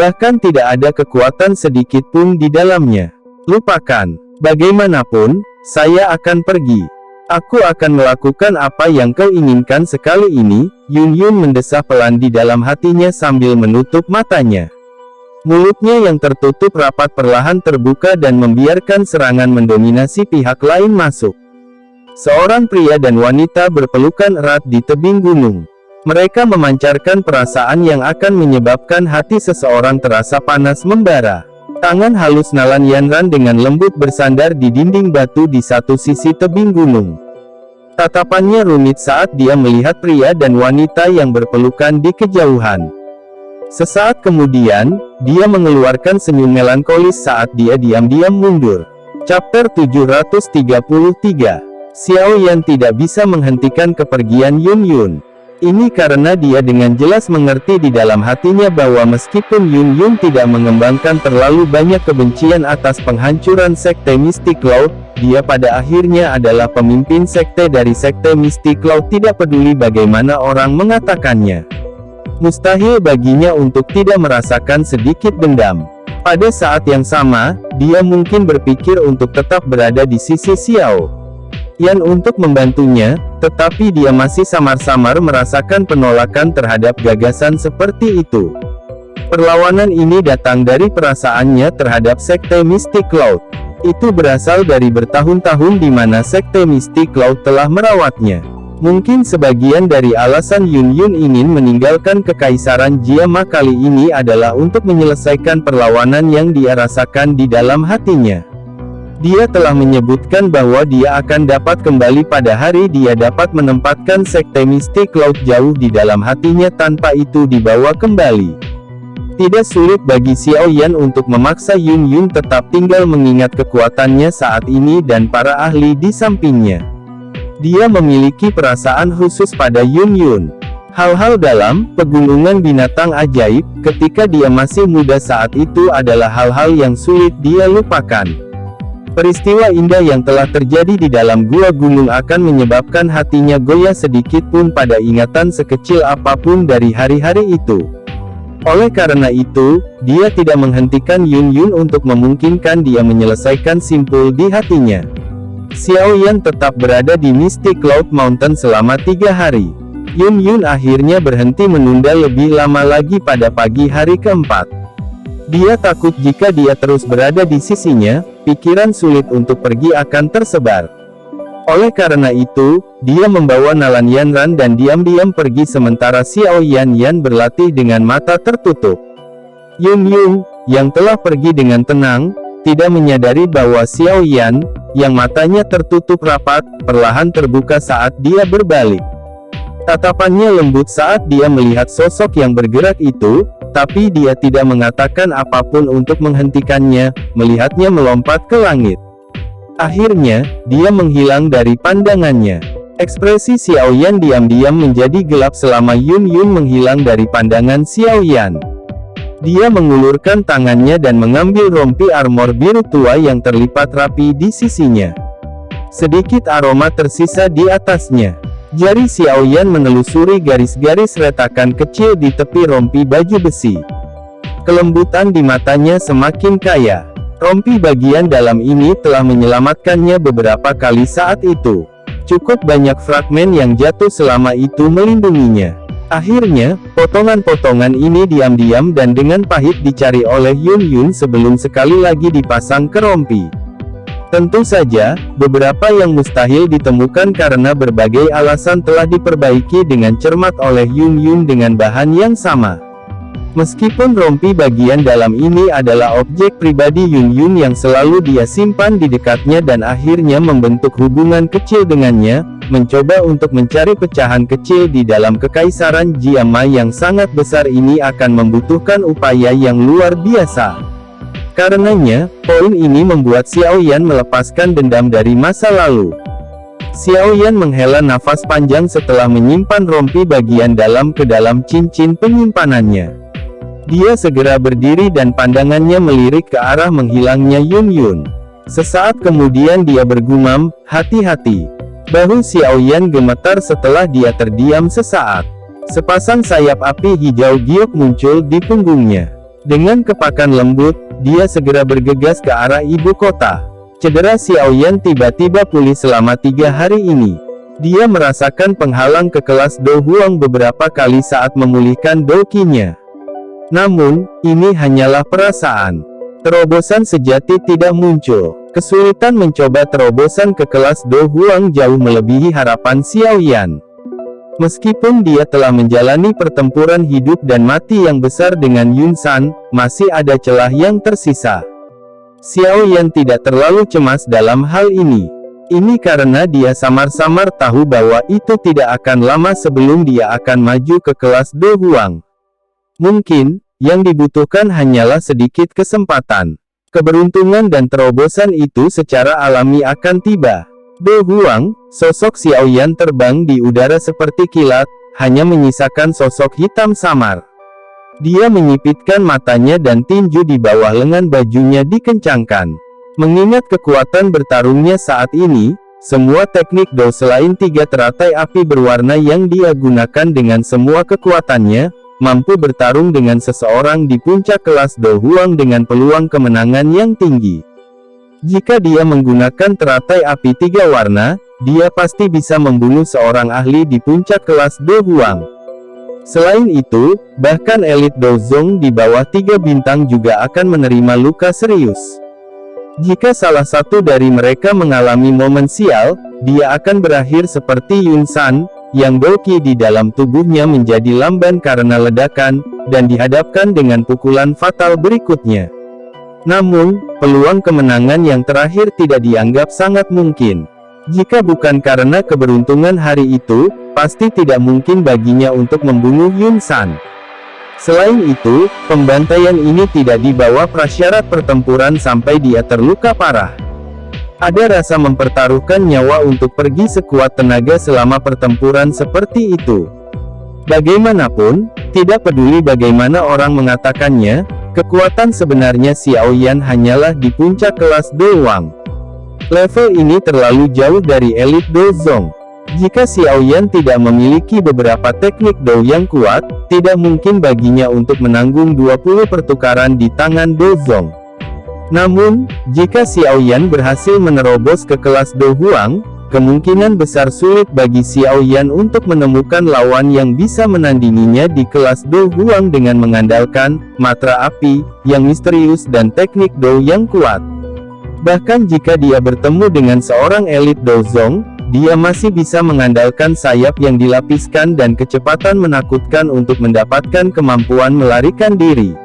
Bahkan tidak ada kekuatan sedikit pun di dalamnya. Lupakan. Bagaimanapun, saya akan pergi. Aku akan melakukan apa yang kau inginkan sekali ini, Yun Yun mendesah pelan di dalam hatinya sambil menutup matanya. Mulutnya yang tertutup rapat perlahan terbuka dan membiarkan serangan mendominasi pihak lain masuk. Seorang pria dan wanita berpelukan erat di tebing gunung. Mereka memancarkan perasaan yang akan menyebabkan hati seseorang terasa panas membara. Tangan halus Nalan Yanran dengan lembut bersandar di dinding batu di satu sisi tebing gunung. Tatapannya rumit saat dia melihat pria dan wanita yang berpelukan di kejauhan. Sesaat kemudian, dia mengeluarkan senyum melankolis saat dia diam-diam mundur. Chapter 733. Xiao Yan tidak bisa menghentikan kepergian Yun Yun. Ini karena dia dengan jelas mengerti di dalam hatinya bahwa meskipun Yun Yun tidak mengembangkan terlalu banyak kebencian atas penghancuran Sekte Mystic Cloud, dia pada akhirnya adalah pemimpin sekte dari Sekte Mystic Cloud, tidak peduli bagaimana orang mengatakannya. Mustahil baginya untuk tidak merasakan sedikit dendam. Pada saat yang sama, dia mungkin berpikir untuk tetap berada di sisi Xiao Yan untuk membantunya, tetapi dia masih samar-samar merasakan penolakan terhadap gagasan seperti itu. Perlawanan ini datang dari perasaannya terhadap Sekte Mystic Cloud. Itu berasal dari bertahun-tahun di mana Sekte Mystic Cloud telah merawatnya. Mungkin sebagian dari alasan Yun Yun ingin meninggalkan Kekaisaran Jiama kali ini adalah untuk menyelesaikan perlawanan yang dia rasakan di dalam hatinya. Dia telah menyebutkan bahwa dia akan dapat kembali pada hari dia dapat menempatkan Sekte Mystic Cloud jauh di dalam hatinya tanpa itu dibawa kembali. Tidak sulit bagi Xiao Yan untuk memaksa Yun Yun tetap tinggal mengingat kekuatannya saat ini dan para ahli di sampingnya. Dia memiliki perasaan khusus pada Yun Yun. Hal-hal dalam pegunungan binatang ajaib ketika dia masih muda saat itu adalah hal-hal yang sulit dia lupakan. Peristiwa indah yang telah terjadi di dalam gua gunung akan menyebabkan hatinya goyah sedikit pun pada ingatan sekecil apapun dari hari-hari itu. Oleh karena itu, dia tidak menghentikan Yun Yun untuk memungkinkan dia menyelesaikan simpul di hatinya. Xiao Yan tetap berada di Mystic Cloud Mountain selama 3 hari. Yun Yun akhirnya berhenti menunda lebih lama lagi pada pagi hari keempat. Dia takut jika dia terus berada di sisinya, pikiran sulit untuk pergi akan tersebar. Oleh karena itu, dia membawa Nalan Yanran dan diam-diam pergi sementara Xiao Yan berlatih dengan mata tertutup. Yun Yun, yang telah pergi dengan tenang, tidak menyadari bahwa Xiao Yan, yang matanya tertutup rapat, perlahan terbuka saat dia berbalik. Tatapannya lembut saat dia melihat sosok yang bergerak itu, tapi dia tidak mengatakan apapun untuk menghentikannya, melihatnya melompat ke langit. Akhirnya, dia menghilang dari pandangannya. Ekspresi Xiao Yan diam-diam menjadi gelap selama Yun Yun menghilang dari pandangan Xiao Yan. Dia mengulurkan tangannya dan mengambil rompi armor biru tua yang terlipat rapi di sisinya. Sedikit aroma tersisa di atasnya. Jari Xiao Yan menelusuri garis-garis retakan kecil di tepi rompi baju besi. Kelembutan di matanya semakin kaya. Rompi bagian dalam ini telah menyelamatkannya beberapa kali saat itu. Cukup banyak fragmen yang jatuh selama itu melindunginya. Akhirnya, potongan-potongan ini diam-diam dan dengan pahit dicari oleh Yun Yun sebelum sekali lagi dipasang ke rompi. Tentu saja, beberapa yang mustahil ditemukan karena berbagai alasan telah diperbaiki dengan cermat oleh Yun Yun dengan bahan yang sama. Meskipun rompi bagian dalam ini adalah objek pribadi Yun Yun yang selalu dia simpan di dekatnya dan akhirnya membentuk hubungan kecil dengannya, mencoba untuk mencari pecahan kecil di dalam Kekaisaran Jiama yang sangat besar ini akan membutuhkan upaya yang luar biasa. Karenanya, poin ini membuat Xiao Yan melepaskan dendam dari masa lalu. Xiao Yan menghela nafas panjang setelah menyimpan rompi bagian dalam ke dalam cincin penyimpanannya. Dia segera berdiri dan pandangannya melirik ke arah menghilangnya Yun Yun. Sesaat kemudian dia bergumam, "Hati-hati. Bahu Xiaoyan gemetar setelah dia terdiam sesaat. Sepasang sayap api hijau giok muncul di punggungnya. Dengan kepakan lembut, dia segera bergegas ke arah ibu kota. Cedera Xiaoyan tiba-tiba pulih selama 3 hari ini. Dia merasakan penghalang ke kelas Do Huang beberapa kali saat memulihkan Do Qi-nya. Namun, ini hanyalah perasaan. Terobosan sejati tidak muncul. Kesulitan mencoba terobosan ke kelas Do Huang jauh melebihi harapan Xiaoyan. Meskipun dia telah menjalani pertempuran hidup dan mati yang besar dengan Yun San, masih ada celah yang tersisa. Xiaoyan tidak terlalu cemas dalam hal ini. Ini karena dia samar-samar tahu bahwa itu tidak akan lama sebelum dia akan maju ke kelas Do Huang. Mungkin, yang dibutuhkan hanyalah sedikit kesempatan. Keberuntungan dan terobosan itu secara alami akan tiba. Do Huang, sosok Xiaoyan terbang di udara seperti kilat, hanya menyisakan sosok hitam samar. Dia menyipitkan matanya dan tinju di bawah lengan bajunya dikencangkan. Mengingat kekuatan bertarungnya saat ini, semua teknik Do selain 3 teratai api berwarna yang dia gunakan dengan semua kekuatannya, mampu bertarung dengan seseorang di puncak kelas Do Huang dengan peluang kemenangan yang tinggi. Jika dia menggunakan teratai api 3 warna, dia pasti bisa membunuh seorang ahli di puncak kelas Do Huang. Selain itu, bahkan elit Do Zong di bawah 3 bintang juga akan menerima luka serius. Jika salah satu dari mereka mengalami momen sial, dia akan berakhir seperti Yun San, yang Do Qi di dalam tubuhnya menjadi lamban karena ledakan, dan dihadapkan dengan pukulan fatal berikutnya. Namun, peluang kemenangan yang terakhir tidak dianggap sangat mungkin. Jika bukan karena keberuntungan hari itu, pasti tidak mungkin baginya untuk membunuh Yun San. Selain itu, pembantaian ini tidak dibawa prasyarat pertempuran sampai dia terluka parah. Ada rasa mempertaruhkan nyawa untuk pergi sekuat tenaga selama pertempuran seperti itu. Bagaimanapun, tidak peduli bagaimana orang mengatakannya, kekuatan sebenarnya Xiaoyan hanyalah di puncak kelas Do Huang. Level ini terlalu jauh dari elit Do Zong. Jika Xiaoyan tidak memiliki beberapa teknik Do yang kuat, tidak mungkin baginya untuk menanggung 20 pertukaran di tangan Do Zong. Namun, jika Xiaoyan berhasil menerobos ke kelas Do Huang, kemungkinan besar sulit bagi Xiaoyan untuk menemukan lawan yang bisa menandinginya di kelas Do Huang dengan mengandalkan matra api yang misterius dan teknik Do yang kuat. Bahkan jika dia bertemu dengan seorang elit Do Zong, dia masih bisa mengandalkan sayap yang dilapiskan dan kecepatan menakutkan untuk mendapatkan kemampuan melarikan diri.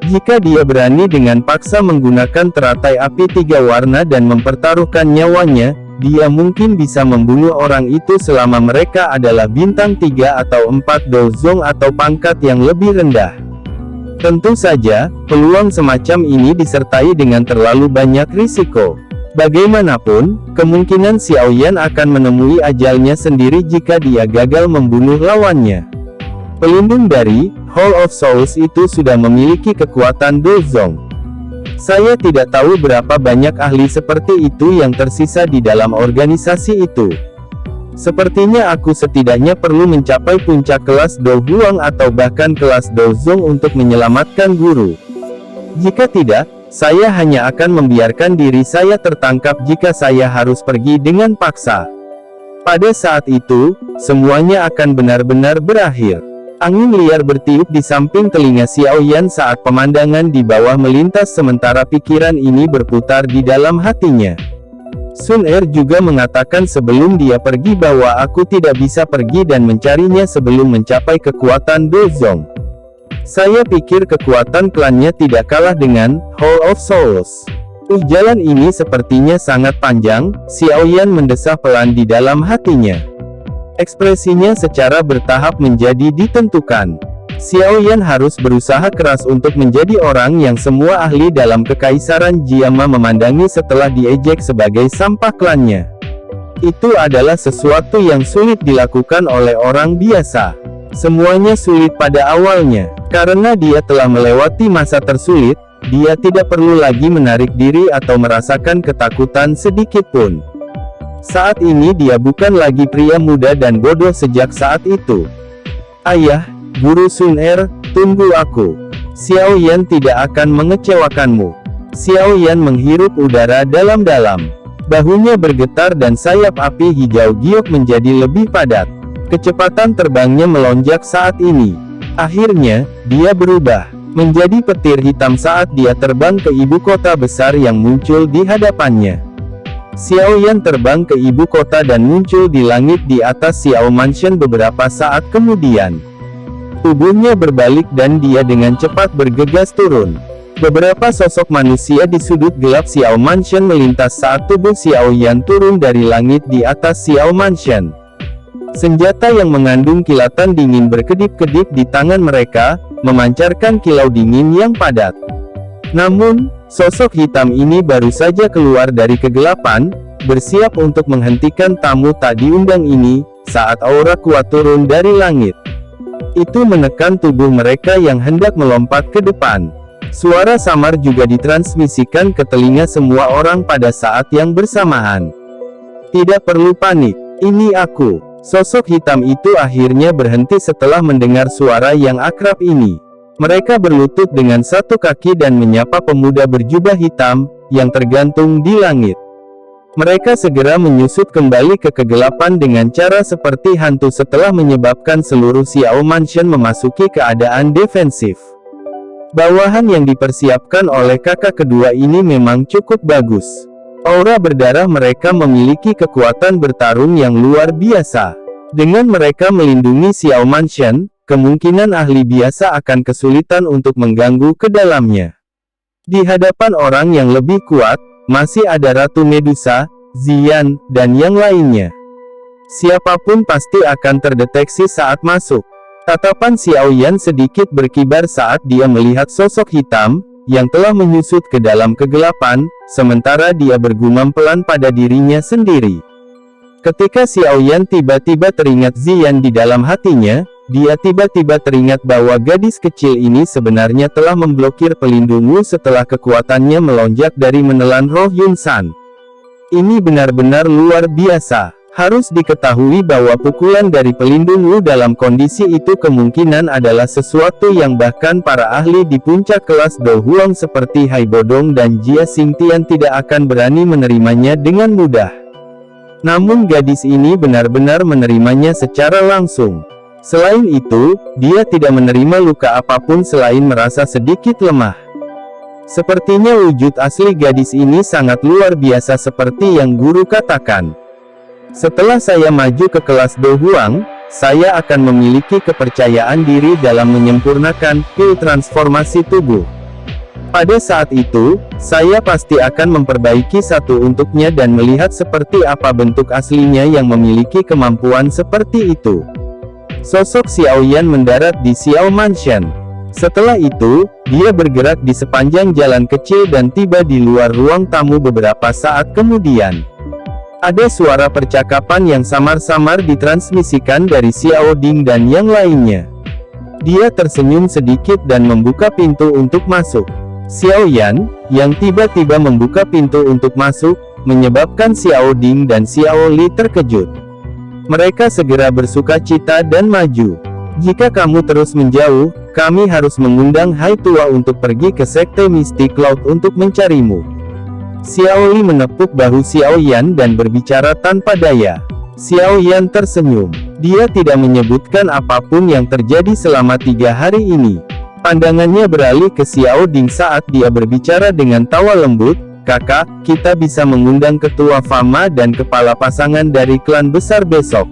Jika dia berani dengan paksa menggunakan teratai api 3 warna dan mempertaruhkan nyawanya, dia mungkin bisa membunuh orang itu selama mereka adalah bintang 3 atau 4 Do Zong atau pangkat yang lebih rendah. Tentu saja, peluang semacam ini disertai dengan terlalu banyak risiko. Bagaimanapun, kemungkinan Xiaoyan akan menemui ajalnya sendiri jika dia gagal membunuh lawannya. Pelindung dari Hall of Souls itu sudah memiliki kekuatan Do Zong. Saya tidak tahu berapa banyak ahli seperti itu yang tersisa di dalam organisasi itu. Sepertinya aku setidaknya perlu mencapai puncak kelas Do Huang atau bahkan kelas Do Zong untuk menyelamatkan guru. Jika tidak, saya hanya akan membiarkan diri saya tertangkap jika saya harus pergi dengan paksa. Pada saat itu, semuanya akan benar-benar berakhir. Angin liar bertiup di samping telinga Xiaoyan saat pemandangan di bawah melintas sementara pikiran ini berputar di dalam hatinya. Sun Er juga mengatakan sebelum dia pergi bahwa aku tidak bisa pergi dan mencarinya sebelum mencapai kekuatan Do Zong. Saya pikir kekuatan klannya tidak kalah dengan Hall of Souls. Jalan ini sepertinya sangat panjang, Xiaoyan mendesah pelan di dalam hatinya. Ekspresinya secara bertahap menjadi ditentukan. Xiaoyan harus berusaha keras untuk menjadi orang yang semua ahli dalam kekaisaran Jiama memandangi setelah diejek sebagai sampah klannya. Itu adalah sesuatu yang sulit dilakukan oleh orang biasa. Semuanya sulit pada awalnya. Karena dia telah melewati masa tersulit, dia tidak perlu lagi menarik diri atau merasakan ketakutan sedikit pun. Saat ini dia bukan lagi pria muda dan bodoh sejak saat itu. Ayah, Guru Sun Er, tunggu aku. Xiao Yan tidak akan mengecewakanmu. Xiao Yan menghirup udara dalam-dalam. Bahunya bergetar dan sayap api hijau giok menjadi lebih padat. Kecepatan terbangnya melonjak saat ini. Akhirnya, dia berubah menjadi petir hitam saat dia terbang ke ibu kota besar yang muncul di hadapannya. Xiao Yan terbang ke ibu kota dan muncul di langit di atas Xiao Mansion beberapa saat kemudian. Tubuhnya berbalik dan dia dengan cepat bergegas turun. Beberapa sosok manusia di sudut gelap Xiao Mansion melintas saat tubuh Xiao Yan turun dari langit di atas Xiao Mansion. Senjata yang mengandung kilatan dingin berkedip-kedip di tangan mereka, memancarkan kilau dingin yang padat. Namun, sosok hitam ini baru saja keluar dari kegelapan, bersiap untuk menghentikan tamu tak diundang ini, saat aura kuat turun dari langit. Itu menekan tubuh mereka yang hendak melompat ke depan. Suara samar juga ditransmisikan ke telinga semua orang pada saat yang bersamaan. Tidak perlu panik, ini aku. Sosok hitam itu akhirnya berhenti setelah mendengar suara yang akrab ini. Mereka berlutut dengan satu kaki dan menyapa pemuda berjubah hitam, yang tergantung di langit. Mereka segera menyusut kembali ke kegelapan dengan cara seperti hantu setelah menyebabkan seluruh Xiao Mansion memasuki keadaan defensif. Bawahan yang dipersiapkan oleh kakak kedua ini memang cukup bagus. Aura berdarah mereka memiliki kekuatan bertarung yang luar biasa. Dengan mereka melindungi Xiao Mansion, kemungkinan ahli biasa akan kesulitan untuk mengganggu ke dalamnya. Di hadapan orang yang lebih kuat, masih ada Ratu Medusa, Ziyan, dan yang lainnya. Siapapun pasti akan terdeteksi saat masuk. Tatapan Xiao Yan sedikit berkibar saat dia melihat sosok hitam, yang telah menyusut ke dalam kegelapan, sementara dia bergumam pelan pada dirinya sendiri. Ketika Xiao Yan tiba-tiba teringat Ziyan di dalam hatinya, dia tiba-tiba teringat bahwa gadis kecil ini sebenarnya telah memblokir pelindung Wu setelah kekuatannya melonjak dari menelan roh Yun San. Ini benar-benar luar biasa. Harus diketahui bahwa pukulan dari pelindung Wu dalam kondisi itu kemungkinan adalah sesuatu yang bahkan para ahli di puncak kelas Do Huang seperti Hai Bodong dan Jia Xingtian tidak akan berani menerimanya dengan mudah. Namun gadis ini benar-benar menerimanya secara langsung. Selain itu, dia tidak menerima luka apapun selain merasa sedikit lemah. Sepertinya wujud asli gadis ini sangat luar biasa seperti yang guru katakan. Setelah saya maju ke kelas Do Huang, saya akan memiliki kepercayaan diri dalam menyempurnakan pil transformasi tubuh. Pada saat itu, saya pasti akan memperbaiki satu untuknya dan melihat seperti apa bentuk aslinya yang memiliki kemampuan seperti itu. Sosok Xiao Yan mendarat di Xiao Mansion. Setelah itu, dia bergerak di sepanjang jalan kecil dan tiba di luar ruang tamu beberapa saat kemudian. Ada suara percakapan yang samar-samar ditransmisikan dari Xiao Ding dan yang lainnya. Dia tersenyum sedikit dan membuka pintu untuk masuk. Xiao Yan, yang tiba-tiba membuka pintu untuk masuk, menyebabkan Xiao Ding dan Xiao Li terkejut. Mereka segera bersukacita dan maju. Jika kamu terus menjauh, kami harus mengundang Hai Tua untuk pergi ke Sekte Mystic Cloud untuk mencarimu. Xiao Li menepuk bahu Xiao Yan dan berbicara tanpa daya. Xiao Yan tersenyum. Dia tidak menyebutkan apapun yang terjadi selama 3 hari ini. Pandangannya beralih ke Xiao Ding saat dia berbicara dengan tawa lembut. Kakak, kita bisa mengundang ketua Fama dan kepala pasangan dari klan besar besok.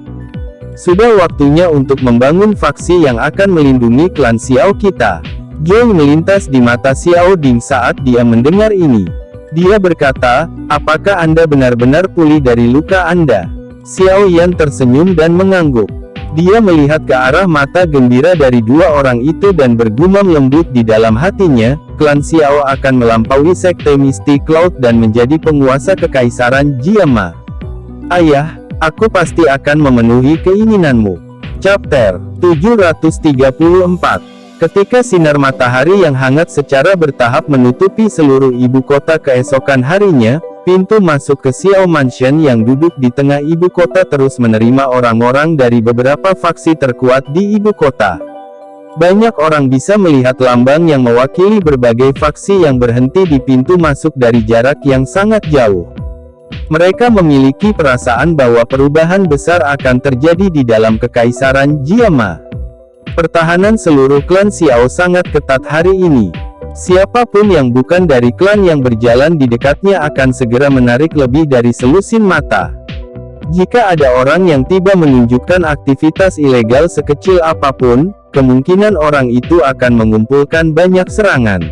Sudah waktunya untuk membangun faksi yang akan melindungi klan Xiao kita. Joy melintas di mata Xiao Ding saat dia mendengar ini. Dia berkata, apakah Anda benar-benar pulih dari luka Anda? Xiao Yan tersenyum dan mengangguk. Dia melihat ke arah mata gembira dari dua orang itu dan bergumam lembut di dalam hatinya, klan Xiao akan melampaui Sekte Mystic Cloud dan menjadi penguasa kekaisaran Jiama. Ayah, aku pasti akan memenuhi keinginanmu. Chapter 734. Ketika sinar matahari yang hangat secara bertahap menutupi seluruh ibu kota keesokan harinya, Pintu masuk ke Xiao Mansion yang duduk di tengah ibu kota terus menerima orang-orang dari beberapa faksi terkuat di ibu kota. Banyak orang bisa melihat lambang yang mewakili berbagai faksi yang berhenti di pintu masuk dari jarak yang sangat jauh. Mereka memiliki perasaan bahwa perubahan besar akan terjadi di dalam kekaisaran Jiama. Pertahanan seluruh klan Xiao sangat ketat hari ini. Siapapun yang bukan dari klan yang berjalan di dekatnya akan segera menarik lebih dari selusin mata. Jika ada orang yang tiba menunjukkan aktivitas ilegal sekecil apapun, kemungkinan orang itu akan mengumpulkan banyak serangan.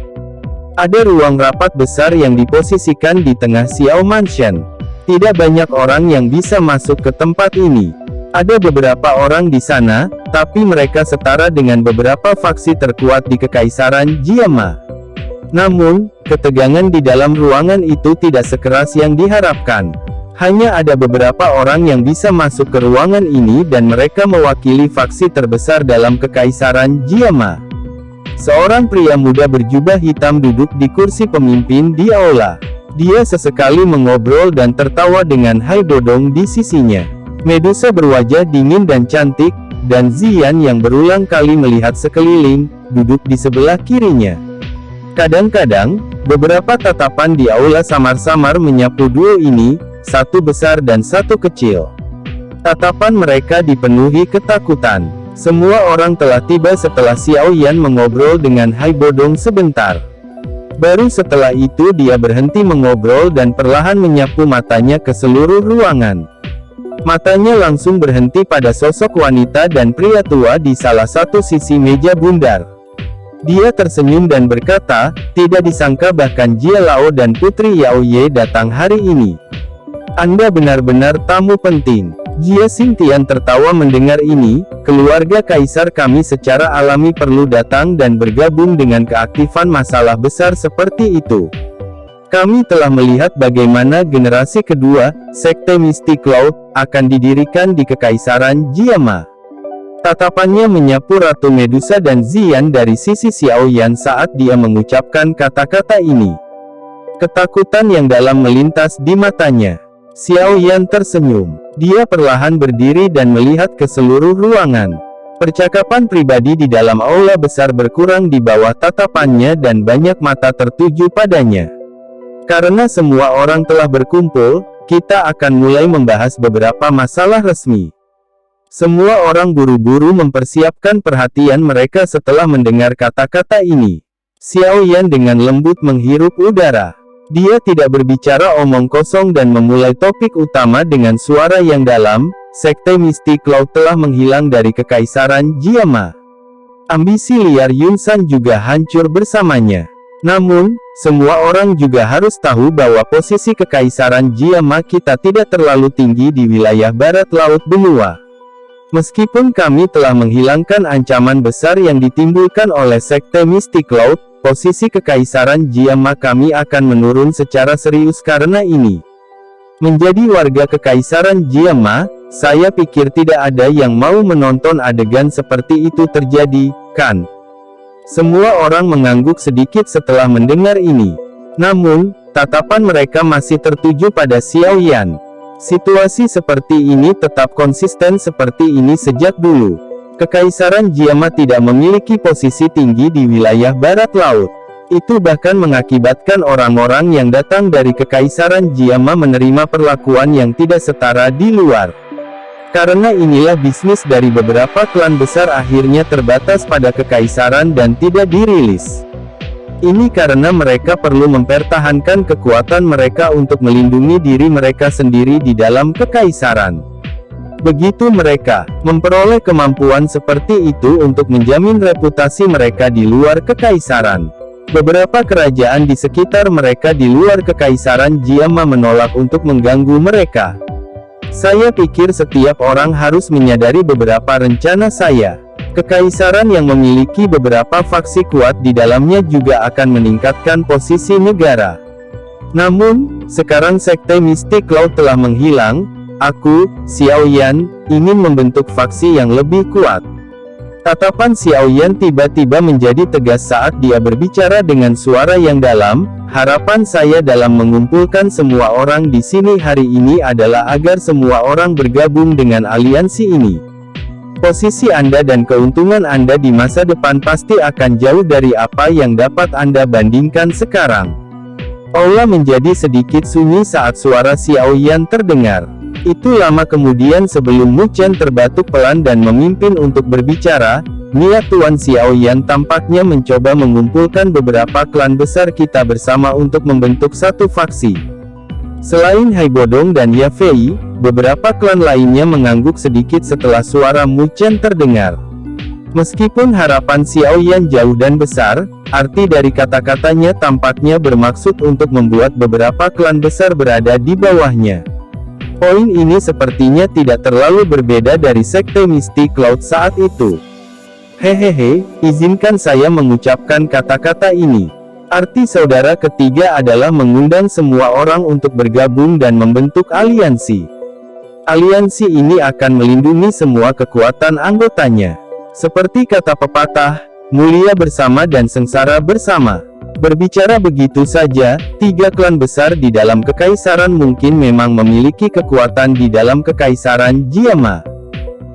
Ada ruang rapat besar yang diposisikan di tengah Xiao Mansion. Tidak banyak orang yang bisa masuk ke tempat ini. Ada beberapa orang di sana, tapi mereka setara dengan beberapa faksi terkuat di kekaisaran Jiama. Namun, ketegangan di dalam ruangan itu tidak sekeras yang diharapkan. Hanya ada beberapa orang yang bisa masuk ke ruangan ini dan mereka mewakili faksi terbesar dalam kekaisaran Jiama. Seorang pria muda berjubah hitam duduk di kursi pemimpin di aula. Dia sesekali mengobrol dan tertawa dengan Hai Bodong di sisinya. Medusa berwajah dingin dan cantik, dan Ziyan yang berulang kali melihat sekeliling, duduk di sebelah kirinya. Kadang-kadang, beberapa tatapan di aula samar-samar menyapu duo ini, satu besar dan satu kecil. Tatapan mereka dipenuhi ketakutan. Semua orang telah tiba setelah Xiao Yan mengobrol dengan Hai Bodong sebentar. Baru setelah itu dia berhenti mengobrol dan perlahan menyapu matanya ke seluruh ruangan. Matanya langsung berhenti pada sosok wanita dan pria tua di salah satu sisi meja bundar. Dia tersenyum dan berkata, tidak disangka bahkan Jia Lao dan Putri Yao Ye datang hari ini. Anda benar-benar tamu penting. Jia Xingtian tertawa mendengar ini, keluarga kaisar kami secara alami perlu datang dan bergabung dengan keaktifan masalah besar seperti itu. Kami telah melihat bagaimana generasi kedua, Sekte Mystic Cloud, akan didirikan di kekaisaran Jiama. Tatapannya menyapu Ratu Medusa dan Ziyan dari sisi Xiao Yan saat dia mengucapkan kata-kata ini. Ketakutan yang dalam melintas di matanya. Xiao Yan tersenyum. Dia perlahan berdiri dan melihat ke seluruh ruangan. Percakapan pribadi di dalam aula besar berkurang di bawah tatapannya dan banyak mata tertuju padanya. Karena semua orang telah berkumpul, kita akan mulai membahas beberapa masalah resmi. Semua orang buru-buru mempersiapkan perhatian mereka setelah mendengar kata-kata ini. Xiao Yan dengan lembut menghirup udara. Dia tidak berbicara omong kosong dan memulai topik utama dengan suara yang dalam. Sekte Mystic Cloud telah menghilang dari kekaisaran Jiama. Ambisi liar Yunsan juga hancur bersamanya. Namun, semua orang juga harus tahu bahwa posisi kekaisaran Jiama kita tidak terlalu tinggi di wilayah barat laut benua. Meskipun kami telah menghilangkan ancaman besar yang ditimbulkan oleh Sekte Mystic Cloud, posisi kekaisaran Jiama kami akan menurun secara serius karena ini. Menjadi warga kekaisaran Jiama, saya pikir tidak ada yang mau menonton adegan seperti itu terjadi, kan? Semua orang mengangguk sedikit setelah mendengar ini. Namun, tatapan mereka masih tertuju pada Xiao Yan. Situasi seperti ini tetap konsisten seperti ini sejak dulu. Kekaisaran Jiama tidak memiliki posisi tinggi di wilayah barat laut. Itu bahkan mengakibatkan orang-orang yang datang dari kekaisaran Jiama menerima perlakuan yang tidak setara di luar. Karena inilah bisnis dari beberapa klan besar akhirnya terbatas pada kekaisaran dan tidak dirilis. Ini karena mereka perlu mempertahankan kekuatan mereka untuk melindungi diri mereka sendiri di dalam kekaisaran. Begitu mereka memperoleh kemampuan seperti itu untuk menjamin reputasi mereka di luar kekaisaran. Beberapa kerajaan di sekitar mereka di luar kekaisaran Jiama menolak untuk mengganggu mereka. Saya pikir setiap orang harus menyadari beberapa rencana saya. Kekaisaran yang memiliki beberapa faksi kuat di dalamnya juga akan meningkatkan posisi negara. Namun, sekarang Sekte Mystic Cloud telah menghilang. Aku, Xiao Yan, ingin membentuk faksi yang lebih kuat. Tatapan Xiao Yan tiba-tiba menjadi tegas saat dia berbicara dengan suara yang dalam. Harapan saya dalam mengumpulkan semua orang di sini hari ini adalah agar semua orang bergabung dengan aliansi ini. Posisi Anda dan keuntungan Anda di masa depan pasti akan jauh dari apa yang dapat Anda bandingkan sekarang. Aula menjadi sedikit sunyi saat suara Xiao Yan terdengar. Itu lama kemudian sebelum Mu Chen terbatuk pelan dan memimpin untuk berbicara. Niat Tuan Xiao Yan tampaknya mencoba mengumpulkan beberapa klan besar kita bersama untuk membentuk satu faksi. Selain Hai Bodong dan Ya Fei, beberapa klan lainnya mengangguk sedikit setelah suara Mu Chen terdengar. Meskipun harapan Xiao Yan jauh dan besar, arti dari kata-katanya tampaknya bermaksud untuk membuat beberapa klan besar berada di bawahnya. Poin ini sepertinya tidak terlalu berbeda dari Sekte Misty Cloud saat itu. Hehehe, izinkan saya mengucapkan kata-kata ini. Arti saudara ketiga adalah mengundang semua orang untuk bergabung dan membentuk aliansi. Aliansi ini akan melindungi semua kekuatan anggotanya. Seperti kata pepatah, mulia bersama dan sengsara bersama. Berbicara begitu saja, 3 klan besar di dalam kekaisaran mungkin memang memiliki kekuatan di dalam kekaisaran Jiama.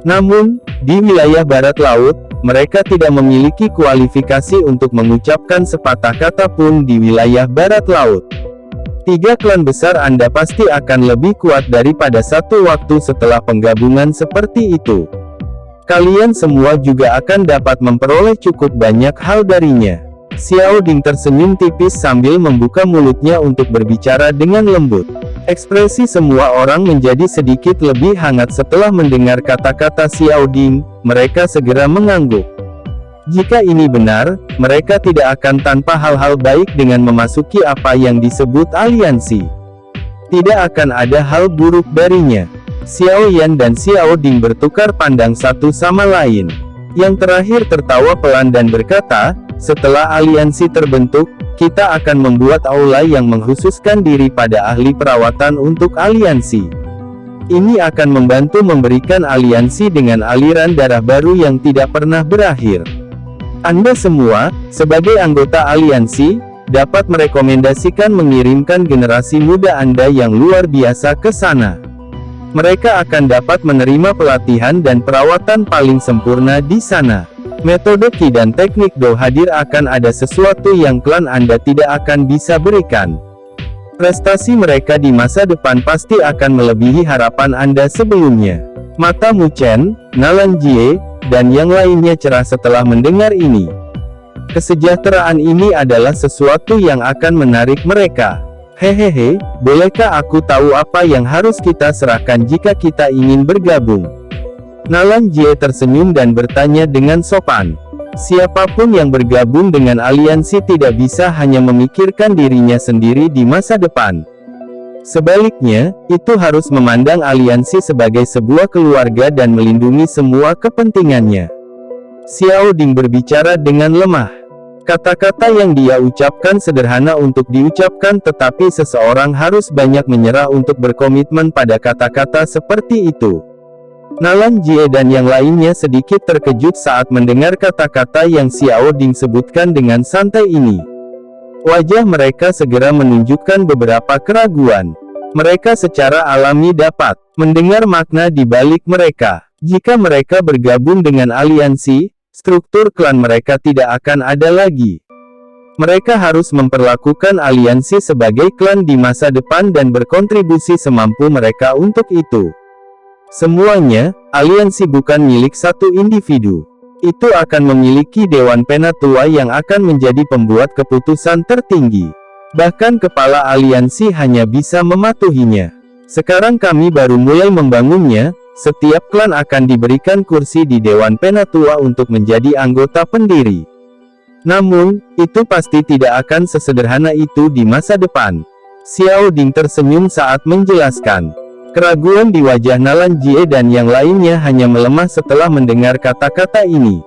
Namun, di wilayah barat laut, mereka tidak memiliki kualifikasi untuk mengucapkan sepatah kata pun di wilayah barat laut. 3 klan besar Anda pasti akan lebih kuat daripada satu waktu setelah penggabungan seperti itu. Kalian semua juga akan dapat memperoleh cukup banyak hal darinya. Xiao Ding tersenyum tipis sambil membuka mulutnya untuk berbicara dengan lembut. Ekspresi semua orang menjadi sedikit lebih hangat setelah mendengar kata-kata Xiao Ding. Mereka segera mengangguk. Jika ini benar, mereka tidak akan tanpa hal-hal baik dengan memasuki apa yang disebut aliansi. Tidak akan ada hal buruk darinya. Xiao Yan dan Xiao Ding bertukar pandang satu sama lain. Yang terakhir tertawa pelan dan berkata, setelah aliansi terbentuk, kita akan membuat aula yang mengkhususkan diri pada ahli perawatan untuk aliansi. Ini akan membantu memberikan aliansi dengan aliran darah baru yang tidak pernah berakhir. Anda semua, sebagai anggota aliansi, dapat merekomendasikan mengirimkan generasi muda Anda yang luar biasa ke sana. Mereka akan dapat menerima pelatihan dan perawatan paling sempurna di sana. Metode Qi dan teknik Do hadir akan ada sesuatu yang klan Anda tidak akan bisa berikan. Prestasi mereka di masa depan pasti akan melebihi harapan Anda sebelumnya. Mata Mu Chen, Nalan Jie, dan yang lainnya cerah setelah mendengar ini. Kesejahteraan ini adalah sesuatu yang akan menarik mereka. Hehehe, bolehkah aku tahu apa yang harus kita serahkan jika kita ingin bergabung? Nalan Jie tersenyum dan bertanya dengan sopan. Siapapun yang bergabung dengan aliansi tidak bisa hanya memikirkan dirinya sendiri di masa depan. Sebaliknya, itu harus memandang aliansi sebagai sebuah keluarga dan melindungi semua kepentingannya. Xiao Ding berbicara dengan lemah. Kata-kata yang dia ucapkan sederhana untuk diucapkan, tetapi seseorang harus banyak menyerah untuk berkomitmen pada kata-kata seperti itu. Nalan Jie dan yang lainnya sedikit terkejut saat mendengar kata-kata yang Xiao Ding sebutkan dengan santai ini. Wajah mereka segera menunjukkan beberapa keraguan. Mereka secara alami dapat mendengar makna di balik mereka. Jika mereka bergabung dengan aliansi, struktur klan mereka tidak akan ada lagi. Mereka harus memperlakukan aliansi sebagai klan di masa depan dan berkontribusi semampu mereka untuk itu. Semuanya, aliansi bukan milik satu individu. Itu akan memiliki Dewan Penatua yang akan menjadi pembuat keputusan tertinggi. Bahkan kepala aliansi hanya bisa mematuhinya. Sekarang kami baru mulai membangunnya. Setiap klan akan diberikan kursi di Dewan Penatua untuk menjadi anggota pendiri. Namun, itu pasti tidak akan sesederhana itu di masa depan. Xiao Ding tersenyum saat menjelaskan. Keraguan di wajah Nalan Jie dan yang lainnya hanya melemah setelah mendengar kata-kata ini.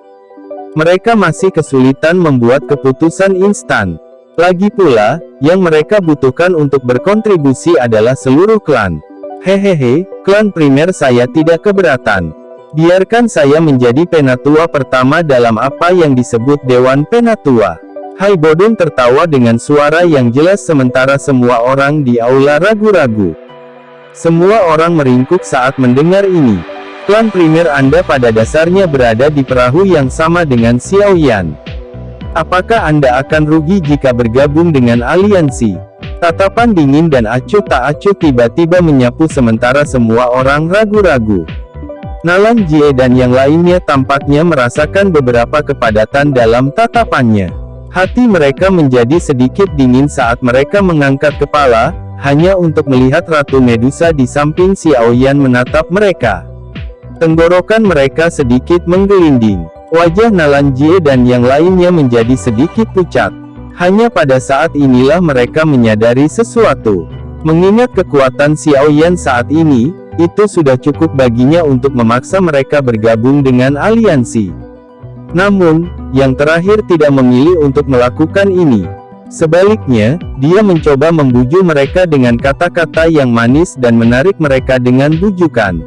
Mereka masih kesulitan membuat keputusan instan. Lagi pula, yang mereka butuhkan untuk berkontribusi adalah seluruh klan. Hehehe, klan primer saya tidak keberatan. Biarkan saya menjadi penatua pertama dalam apa yang disebut Dewan Penatua. Haibodong tertawa dengan suara yang jelas sementara semua orang di aula ragu-ragu. Semua orang meringkuk saat mendengar ini. Klan primer Anda pada dasarnya berada di perahu yang sama dengan Xiao Yan. Apakah Anda akan rugi jika bergabung dengan aliansi? Tatapan dingin dan acuh tak acuh tiba-tiba menyapu sementara semua orang ragu-ragu. Nalan Jie dan yang lainnya tampaknya merasakan beberapa kepadatan dalam tatapannya. Hati mereka menjadi sedikit dingin saat mereka mengangkat kepala, hanya untuk melihat Ratu Medusa di samping Xiao Yan menatap mereka. Tenggorokan mereka sedikit menggelinding. Wajah Nalan Jie dan yang lainnya menjadi sedikit pucat. Hanya pada saat inilah mereka menyadari sesuatu. Mengingat kekuatan Xiao Yan saat ini, itu sudah cukup baginya untuk memaksa mereka bergabung dengan aliansi. Namun, yang terakhir tidak memilih untuk melakukan ini. Sebaliknya, dia mencoba membujuk mereka dengan kata-kata yang manis dan menarik mereka dengan bujukan.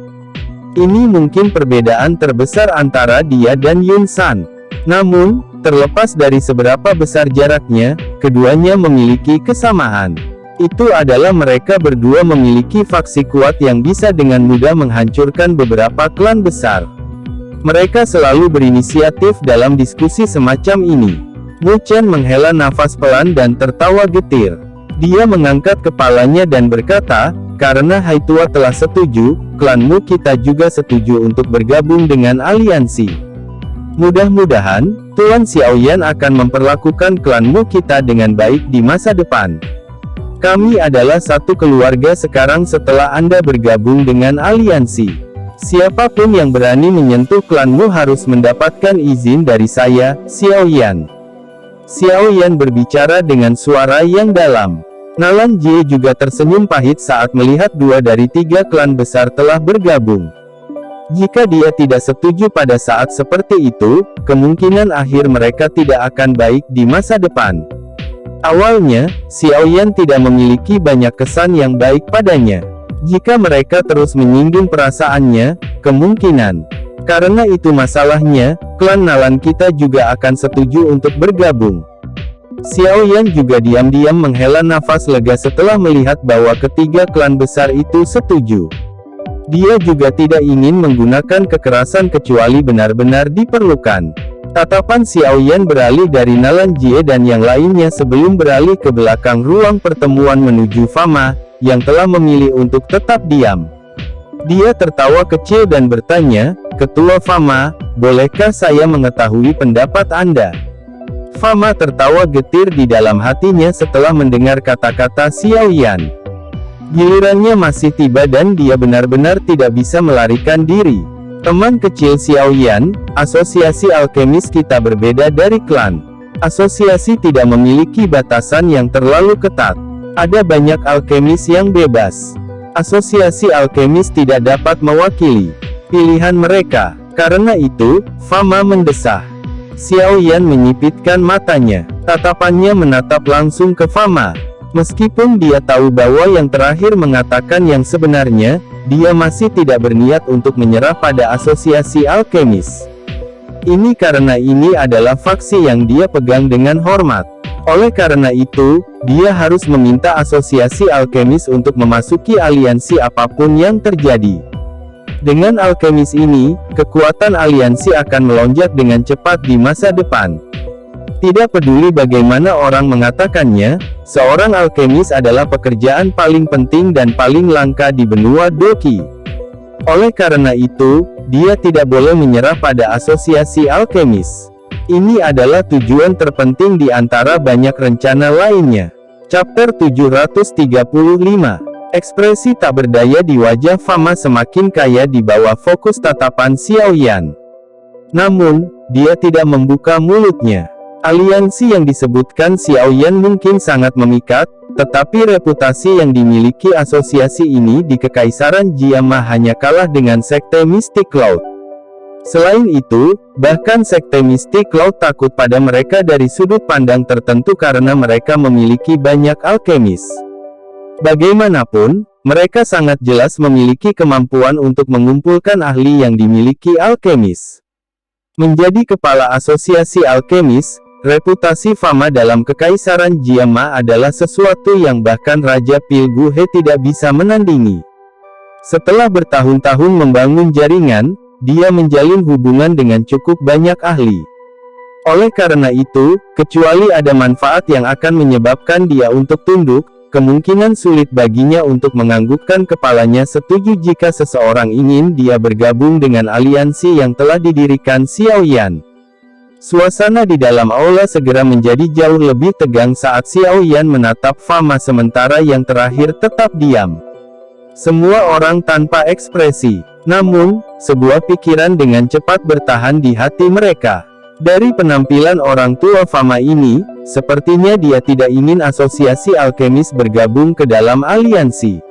Ini mungkin perbedaan terbesar antara dia dan Yun San. Namun, terlepas dari seberapa besar jaraknya, keduanya memiliki kesamaan. Itu adalah mereka berdua memiliki faksi kuat yang bisa dengan mudah menghancurkan beberapa klan besar. Mereka selalu berinisiatif dalam diskusi semacam ini. Mu Chen menghela nafas pelan dan tertawa getir. Dia mengangkat kepalanya dan berkata, "Karena Haitua telah setuju, klanmu kita juga setuju untuk bergabung dengan aliansi. Mudah-mudahan, Tuan Xiao Yan akan memperlakukan klanmu kita dengan baik di masa depan. Kami adalah satu keluarga sekarang setelah Anda bergabung dengan aliansi. Siapapun yang berani menyentuh klanmu harus mendapatkan izin dari saya, Xiao Yan." Xiao Yan berbicara dengan suara yang dalam. Nalan Jie juga tersenyum pahit saat melihat 2 dari 3 klan besar telah bergabung. Jika dia tidak setuju pada saat seperti itu, kemungkinan akhir mereka tidak akan baik di masa depan. Awalnya, Xiao Yan tidak memiliki banyak kesan yang baik padanya. Jika mereka terus menyinggung perasaannya, kemungkinan. Karena itu masalahnya, klan Nalan kita juga akan setuju untuk bergabung. Xiao Yan juga diam-diam menghela nafas lega setelah melihat bahwa ketiga klan besar itu setuju. Dia juga tidak ingin menggunakan kekerasan kecuali benar-benar diperlukan. Tatapan Xiao Yan beralih dari Nalan Jie dan yang lainnya sebelum beralih ke belakang ruang pertemuan menuju Fama, yang telah memilih untuk tetap diam. Dia tertawa kecil dan bertanya, "Ketua Fama, bolehkah saya mengetahui pendapat Anda?" Fama tertawa getir di dalam hatinya setelah mendengar kata-kata Xiao Yan. Gilirannya masih tiba dan dia benar-benar tidak bisa melarikan diri. Teman kecil Xiao Yan, asosiasi alkemis kita berbeda dari klan. Asosiasi tidak memiliki batasan yang terlalu ketat. Ada banyak alkemis yang bebas. Asosiasi alkemis tidak dapat mewakili pilihan mereka. Karena itu, Fama mendesah. Xiao Yan menyipitkan matanya. Tatapannya menatap langsung ke Fama. Meskipun dia tahu bahwa yang terakhir mengatakan yang sebenarnya, dia masih tidak berniat untuk menyerah pada asosiasi alkemis. Ini karena ini adalah faksi yang dia pegang dengan hormat. Oleh karena itu, dia harus meminta asosiasi alkemis untuk memasuki aliansi apapun yang terjadi. Dengan alkemis ini, kekuatan aliansi akan melonjak dengan cepat di masa depan. Tidak peduli bagaimana orang mengatakannya, seorang alkemis adalah pekerjaan paling penting dan paling langka di benua Doki. Oleh karena itu, dia tidak boleh menyerah pada asosiasi alkemis. Ini adalah tujuan terpenting di antara banyak rencana lainnya. Chapter 735. Ekspresi tak berdaya di wajah Fama semakin kaya di bawah fokus tatapan Xiao Yan. Namun, dia tidak membuka mulutnya. Aliansi yang disebutkan Xiao Yan mungkin sangat memikat, tetapi reputasi yang dimiliki asosiasi ini di Kekaisaran Jiama hanya kalah dengan Sekte Mystic Cloud. Selain itu, bahkan Sekte Mystic Cloud takut pada mereka dari sudut pandang tertentu karena mereka memiliki banyak alkemis. Bagaimanapun, mereka sangat jelas memiliki kemampuan untuk mengumpulkan ahli yang dimiliki alkemis. Menjadi kepala asosiasi alkemis, reputasi Fama dalam Kekaisaran Jiama adalah sesuatu yang bahkan Raja Pilguhe tidak bisa menandingi. Setelah bertahun-tahun membangun jaringan, dia menjalin hubungan dengan cukup banyak ahli. Oleh karena itu, kecuali ada manfaat yang akan menyebabkan dia untuk tunduk, kemungkinan sulit baginya untuk menganggukkan kepalanya setuju jika seseorang ingin dia bergabung dengan aliansi yang telah didirikan Xiao Yan. Suasana di dalam aula segera menjadi jauh lebih tegang saat Xiao Yan menatap Fama sementara yang terakhir tetap diam. Semua orang tanpa ekspresi. Namun, sebuah pikiran dengan cepat bertahan di hati mereka. Dari penampilan orang tua Fama ini, sepertinya dia tidak ingin asosiasi alkemis bergabung ke dalam aliansi.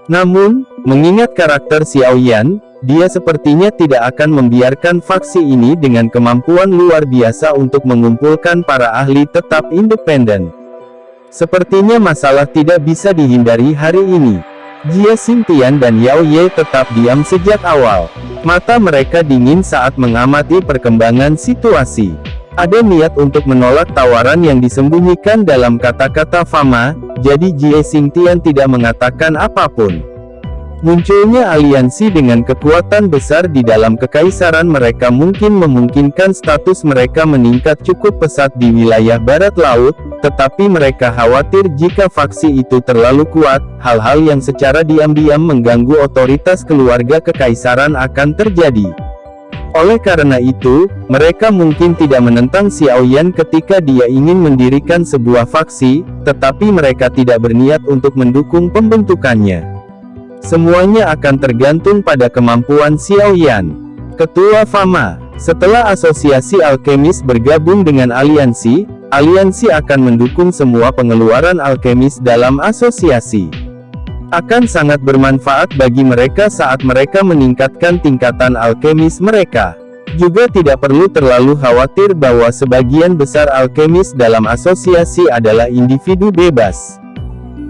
Namun, mengingat karakter Xiao Yan, dia sepertinya tidak akan membiarkan faksi ini dengan kemampuan luar biasa untuk mengumpulkan para ahli tetap independen. Sepertinya masalah tidak bisa dihindari hari ini. Jie Xingtian dan Yao Ye tetap diam sejak awal. Mata mereka dingin saat mengamati perkembangan situasi. Ada niat untuk menolak tawaran yang disembunyikan dalam kata-kata Fama, jadi Jie Xingtian tidak mengatakan apapun. Munculnya aliansi dengan kekuatan besar di dalam kekaisaran mereka mungkin memungkinkan status mereka meningkat cukup pesat di wilayah barat laut, tetapi mereka khawatir jika faksi itu terlalu kuat, hal-hal yang secara diam-diam mengganggu otoritas keluarga kekaisaran akan terjadi. Oleh karena itu, mereka mungkin tidak menentang Xiao Yan ketika dia ingin mendirikan sebuah faksi, tetapi mereka tidak berniat untuk mendukung pembentukannya. Semuanya akan tergantung pada kemampuan Xiao Yan. Ketua Fama, setelah asosiasi alkemis bergabung dengan aliansi, aliansi akan mendukung semua pengeluaran alkemis dalam asosiasi. Akan sangat bermanfaat bagi mereka saat mereka meningkatkan tingkatan alkemis mereka. Juga tidak perlu terlalu khawatir bahwa sebagian besar alkemis dalam asosiasi adalah individu bebas.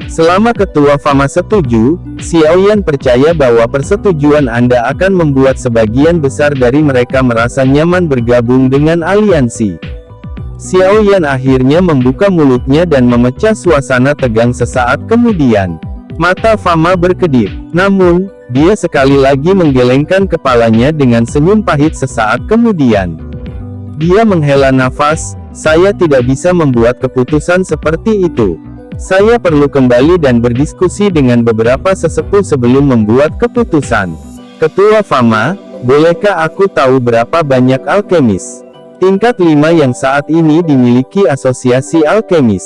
Selama Ketua Fama setuju, Xiao Yan percaya bahwa persetujuan Anda akan membuat sebagian besar dari mereka merasa nyaman bergabung dengan aliansi. Xiao Yan akhirnya membuka mulutnya dan memecah suasana tegang sesaat kemudian. Mata Fama berkedip, namun, dia sekali lagi menggelengkan kepalanya dengan senyum pahit sesaat kemudian. Dia menghela nafas, saya tidak bisa membuat keputusan seperti itu. Saya perlu kembali dan berdiskusi dengan beberapa sesepuh sebelum membuat keputusan. Ketua Fama, bolehkah aku tahu berapa banyak alkemis tingkat 5 yang saat ini dimiliki asosiasi alkemis?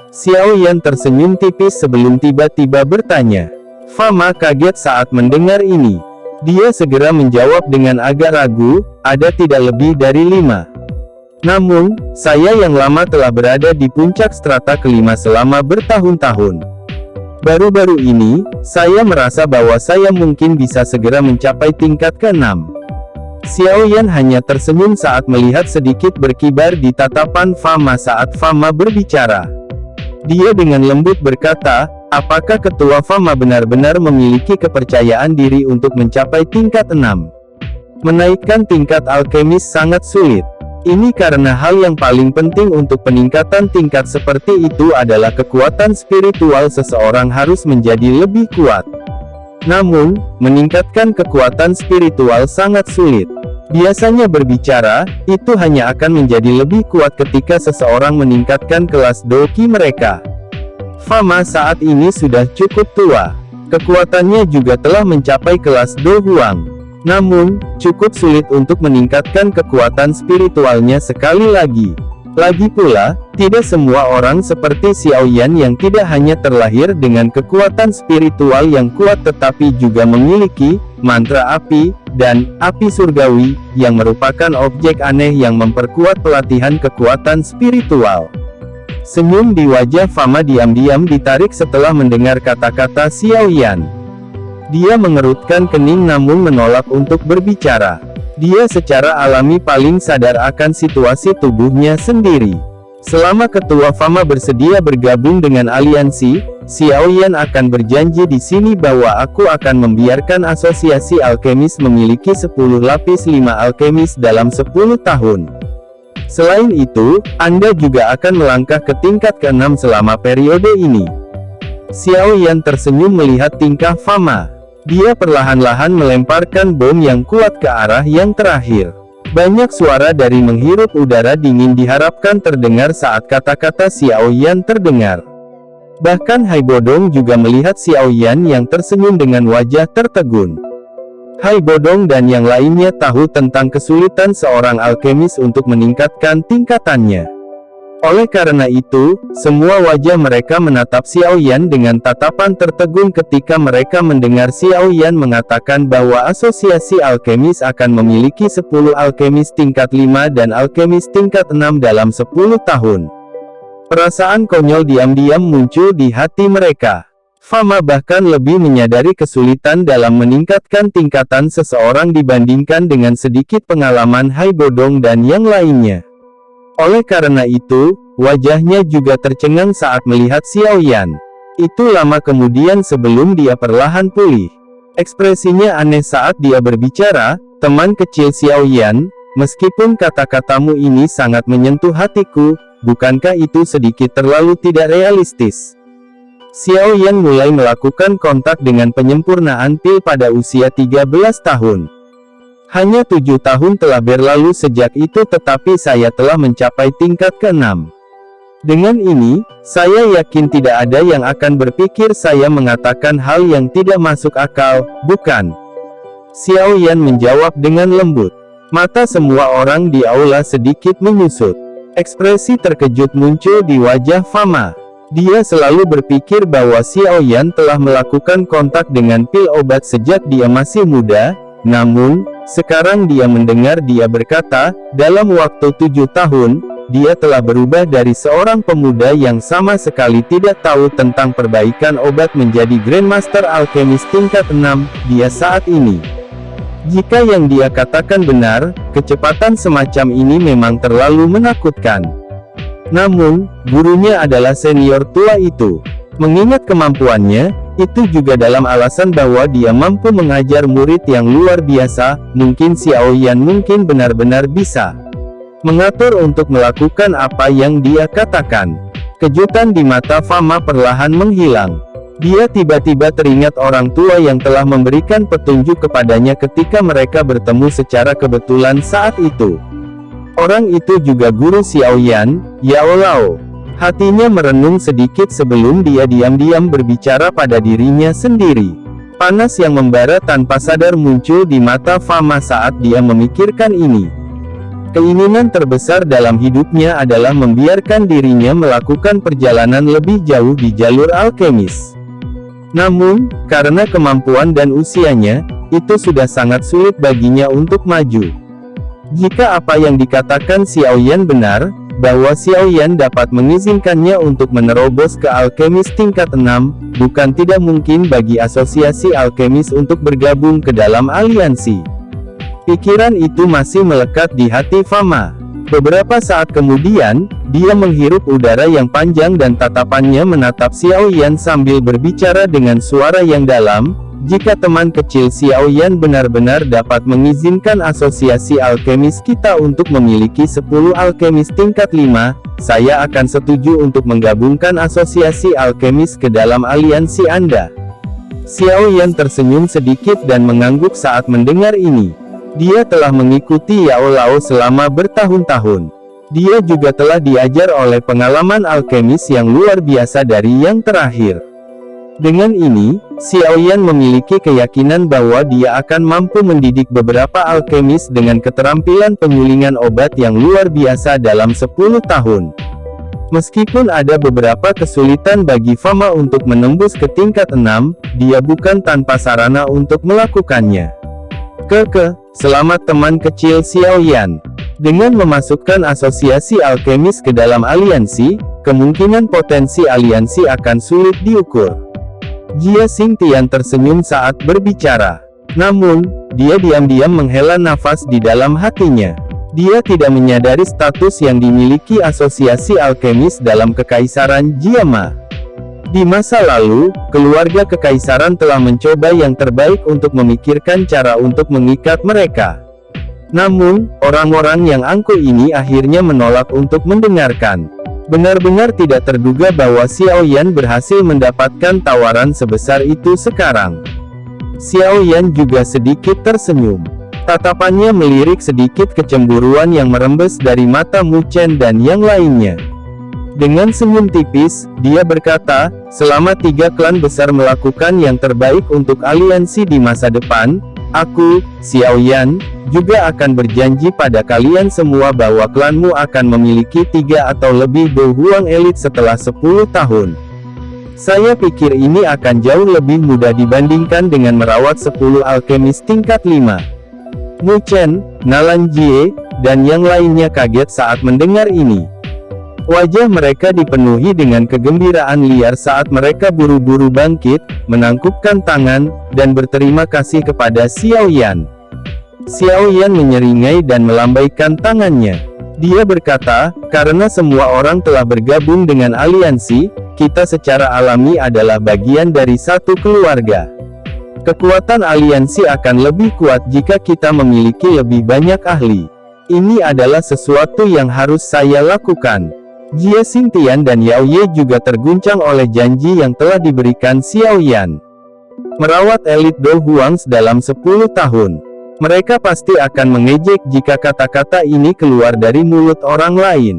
Xiao Yan tersenyum tipis sebelum tiba-tiba bertanya. Fama kaget saat mendengar ini. Dia segera menjawab dengan agak ragu, ada tidak lebih dari 5. Namun, saya yang lama telah berada di puncak strata kelima selama bertahun-tahun. Baru-baru ini, saya merasa bahwa saya mungkin bisa segera mencapai tingkat ke-6. Xiao Yan hanya tersenyum saat melihat sedikit berkibar di tatapan Fama saat Fama berbicara. Dia dengan lembut berkata, apakah Ketua Fama benar-benar memiliki kepercayaan diri untuk mencapai tingkat 6? Menaikkan tingkat alkemis sangat sulit. Ini karena hal yang paling penting untuk peningkatan tingkat seperti itu adalah kekuatan spiritual seseorang harus menjadi lebih kuat. Namun, meningkatkan kekuatan spiritual sangat sulit. Biasanya berbicara, itu hanya akan menjadi lebih kuat ketika seseorang meningkatkan kelas doki mereka. Fama saat ini sudah cukup tua. Kekuatannya juga telah mencapai kelas Do Huang. Namun, cukup sulit untuk meningkatkan kekuatan spiritualnya sekali lagi. Lagi pula, tidak semua orang seperti Xiao Yan yang tidak hanya terlahir dengan kekuatan spiritual yang kuat tetapi juga memiliki mantra api dan api surgawi yang merupakan objek aneh yang memperkuat pelatihan kekuatan spiritual. Senyum di wajah Fama diam-diam ditarik setelah mendengar kata-kata Xiao Yan. Dia mengerutkan kening namun menolak untuk berbicara. Dia secara alami paling sadar akan situasi tubuhnya sendiri. Selama Ketua Fama bersedia bergabung dengan aliansi, Xiao Yan akan berjanji di sini bahwa aku akan membiarkan asosiasi alkemis memiliki 10 lapis 5 alkemis dalam 10 tahun. Selain itu, Anda juga akan melangkah ke tingkat ke-6 selama periode ini. Xiao Yan tersenyum melihat tingkah Fama. Dia perlahan-lahan melemparkan bom yang kuat ke arah yang terakhir. Banyak suara dari menghirup udara dingin diharapkan terdengar saat kata-kata Xiao Yan terdengar. Bahkan Hai Bodong juga melihat Xiao Yan yang tersenyum dengan wajah tertegun. Hai Bodong dan yang lainnya tahu tentang kesulitan seorang alkemis untuk meningkatkan tingkatannya. Oleh karena itu, semua wajah mereka menatap Xiao Yan dengan tatapan tertegun ketika mereka mendengar Xiao Yan mengatakan bahwa asosiasi alkemis akan memiliki 10 alkemis tingkat 5 dan alkemis tingkat 6 dalam 10 tahun. Perasaan konyol diam-diam muncul di hati mereka. Fama bahkan lebih menyadari kesulitan dalam meningkatkan tingkatan seseorang dibandingkan dengan sedikit pengalaman Hai Bodong dan yang lainnya. Oleh karena itu, wajahnya juga tercengang saat melihat Xiao Yan. Itu lama kemudian sebelum dia perlahan pulih. Ekspresinya aneh saat dia berbicara, "Teman kecil Xiao Yan, meskipun kata-katamu ini sangat menyentuh hatiku, bukankah itu sedikit terlalu tidak realistis?" Xiao Yan mulai melakukan kontak dengan penyempurnaan pil pada usia 13 tahun. Hanya 7 tahun telah berlalu sejak itu tetapi saya telah mencapai tingkat ke-6. Dengan ini, saya yakin tidak ada yang akan berpikir saya mengatakan hal yang tidak masuk akal, bukan? Xiao Yan menjawab dengan lembut. Mata semua orang di aula sedikit menyusut. Ekspresi terkejut muncul di wajah Fama. Dia selalu berpikir bahwa Xiao Yan telah melakukan kontak dengan pil obat sejak dia masih muda, namun, sekarang dia mendengar dia berkata, dalam waktu 7 tahun, dia telah berubah dari seorang pemuda yang sama sekali tidak tahu tentang perbaikan obat menjadi Grandmaster Alkemis tingkat 6, dia saat ini. Jika yang dia katakan benar, kecepatan semacam ini memang terlalu menakutkan. Namun, gurunya adalah senior tua itu. Mengingat kemampuannya, itu juga dalam alasan bahwa dia mampu mengajar murid yang luar biasa, mungkin Xiao Yan mungkin benar-benar bisa mengatur untuk melakukan apa yang dia katakan. Kejutan di mata Fama perlahan menghilang. Dia tiba-tiba teringat orang tua yang telah memberikan petunjuk kepadanya ketika mereka bertemu secara kebetulan saat itu. Orang itu juga guru Xiao Yan, Yao Lao. Hatinya merenung sedikit sebelum dia diam-diam berbicara pada dirinya sendiri. Panas yang membara tanpa sadar muncul di mata Fama saat dia memikirkan ini. Keinginan terbesar dalam hidupnya adalah membiarkan dirinya melakukan perjalanan lebih jauh di jalur alkemis. Namun, karena kemampuan dan usianya, itu sudah sangat sulit baginya untuk maju. Jika apa yang dikatakan Xiao Yan benar, bahwa Xiao Yan dapat mengizinkannya untuk menerobos ke alkemis tingkat 6, bukan tidak mungkin bagi asosiasi alkemis untuk bergabung ke dalam aliansi. Pikiran itu masih melekat di hati Fama. Beberapa saat kemudian, dia menghirup udara yang panjang dan tatapannya menatap Xiao Yan sambil berbicara dengan suara yang dalam. Jika teman kecil Xiao Yan benar-benar dapat mengizinkan asosiasi alkemis kita untuk memiliki 10 alkemis tingkat 5, saya akan setuju untuk menggabungkan asosiasi alkemis ke dalam aliansi Anda. Xiao Yan tersenyum sedikit dan mengangguk saat mendengar ini. Dia telah mengikuti Yao Lao selama bertahun-tahun. Dia juga telah diajar oleh pengalaman alkemis yang luar biasa dari yang terakhir. Dengan ini, Xiao Yan memiliki keyakinan bahwa dia akan mampu mendidik beberapa alkemis dengan keterampilan penyulingan obat yang luar biasa dalam 10 tahun. Meskipun ada beberapa kesulitan bagi Fama untuk menembus ke tingkat 6, dia bukan tanpa sarana untuk melakukannya. Selamat teman kecil Xiao Yan. Dengan memasukkan asosiasi alkemis ke dalam aliansi, kemungkinan potensi aliansi akan sulit diukur. Jia Xingtian tersenyum saat berbicara. Namun, dia diam-diam menghela nafas di dalam hatinya. Dia tidak menyadari status yang dimiliki asosiasi alkemis dalam Kekaisaran Jiama. Di masa lalu, keluarga kekaisaran telah mencoba yang terbaik untuk memikirkan cara untuk mengikat mereka. Namun, orang-orang yang angkuh ini akhirnya menolak untuk mendengarkan. Benar-benar tidak terduga bahwa Xiao Yan berhasil mendapatkan tawaran sebesar itu sekarang. Xiao Yan juga sedikit tersenyum. Tatapannya melirik sedikit kecemburuan yang merembes dari mata Mu Chen dan yang lainnya. Dengan senyum tipis, dia berkata, selama 3 klan besar melakukan yang terbaik untuk aliansi di masa depan, aku, Xiao Yan, juga akan berjanji pada kalian semua bahwa klanmu akan memiliki 3 atau lebih Do Huang elit setelah 10 tahun. Saya pikir ini akan jauh lebih mudah dibandingkan dengan merawat 10 alkemis tingkat 5. Mu Chen, Nalan Jie, dan yang lainnya kaget saat mendengar ini. Wajah mereka dipenuhi dengan kegembiraan liar saat mereka buru-buru bangkit, menangkupkan tangan, dan berterima kasih kepada Xiao Yan. Xiao Yan menyeringai dan melambaikan tangannya. Dia berkata, karena semua orang telah bergabung dengan aliansi, kita secara alami adalah bagian dari satu keluarga. Kekuatan aliansi akan lebih kuat jika kita memiliki lebih banyak ahli. Ini adalah sesuatu yang harus saya lakukan. Jie Xingtian dan Yao Ye juga terguncang oleh janji yang telah diberikan Xiao Yan. Merawat elit Do Huangs dalam 10 tahun. Mereka pasti akan mengejek jika kata-kata ini keluar dari mulut orang lain.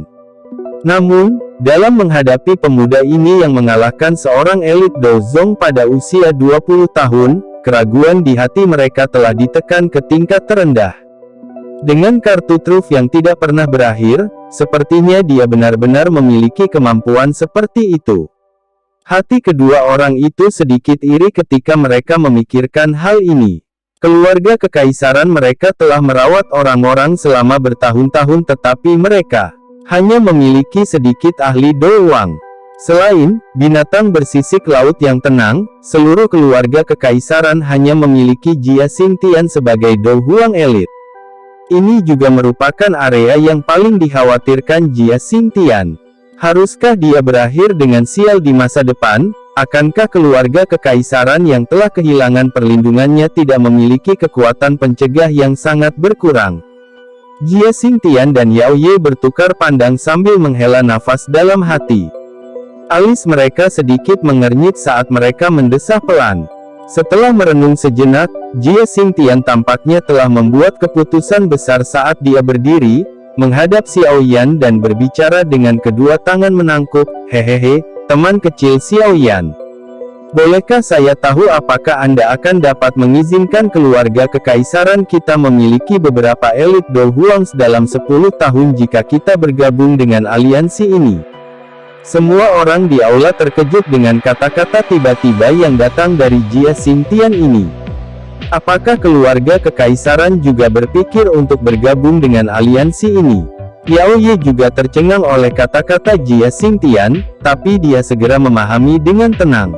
Namun, dalam menghadapi pemuda ini yang mengalahkan seorang elit Do Zong pada usia 20 tahun, keraguan di hati mereka telah ditekan ke tingkat terendah. Dengan kartu truf yang tidak pernah berakhir, sepertinya dia benar-benar memiliki kemampuan seperti itu. Hati kedua orang itu sedikit iri ketika mereka memikirkan hal ini. Keluarga kekaisaran mereka telah merawat orang-orang selama bertahun-tahun tetapi mereka hanya memiliki sedikit ahli doang. Selain binatang bersisik laut yang tenang, seluruh keluarga kekaisaran hanya memiliki Jie Xingtian sebagai Do Huang elit. Ini juga merupakan area yang paling dikhawatirkan Jie Xingtian. Haruskah dia berakhir dengan sial di masa depan? Akankah keluarga kekaisaran yang telah kehilangan perlindungannya tidak memiliki kekuatan pencegah yang sangat berkurang? Jie Xingtian dan Yao Ye bertukar pandang sambil menghela nafas dalam hati. Alis mereka sedikit mengernyit saat mereka mendesah pelan. Setelah merenung sejenak, Jie Xingtian tampaknya telah membuat keputusan besar saat dia berdiri, menghadap Xiao Yan dan berbicara dengan kedua tangan menangkup, hehehe, teman kecil Xiao Yan. Bolehkah saya tahu apakah Anda akan dapat mengizinkan keluarga kekaisaran kita memiliki beberapa elit Do Huangs dalam 10 tahun jika kita bergabung dengan aliansi ini? Semua orang di aula terkejut dengan kata-kata tiba-tiba yang datang dari Jie Xingtian ini. Apakah keluarga kekaisaran juga berpikir untuk bergabung dengan aliansi ini? Yao Ye juga tercengang oleh kata-kata Jie Xingtian, tapi dia segera memahami dengan tenang.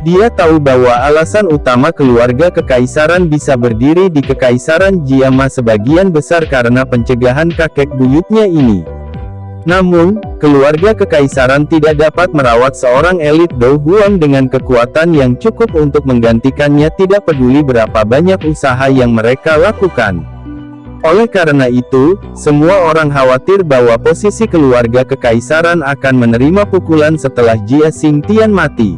Dia tahu bahwa alasan utama keluarga kekaisaran bisa berdiri di Kekaisaran Jiama sebagian besar karena pencegahan kakek buyutnya ini. Namun, keluarga kekaisaran tidak dapat merawat seorang elit Do Huang dengan kekuatan yang cukup untuk menggantikannya tidak peduli berapa banyak usaha yang mereka lakukan. Oleh karena itu, semua orang khawatir bahwa posisi keluarga kekaisaran akan menerima pukulan setelah Jie Xingtian mati.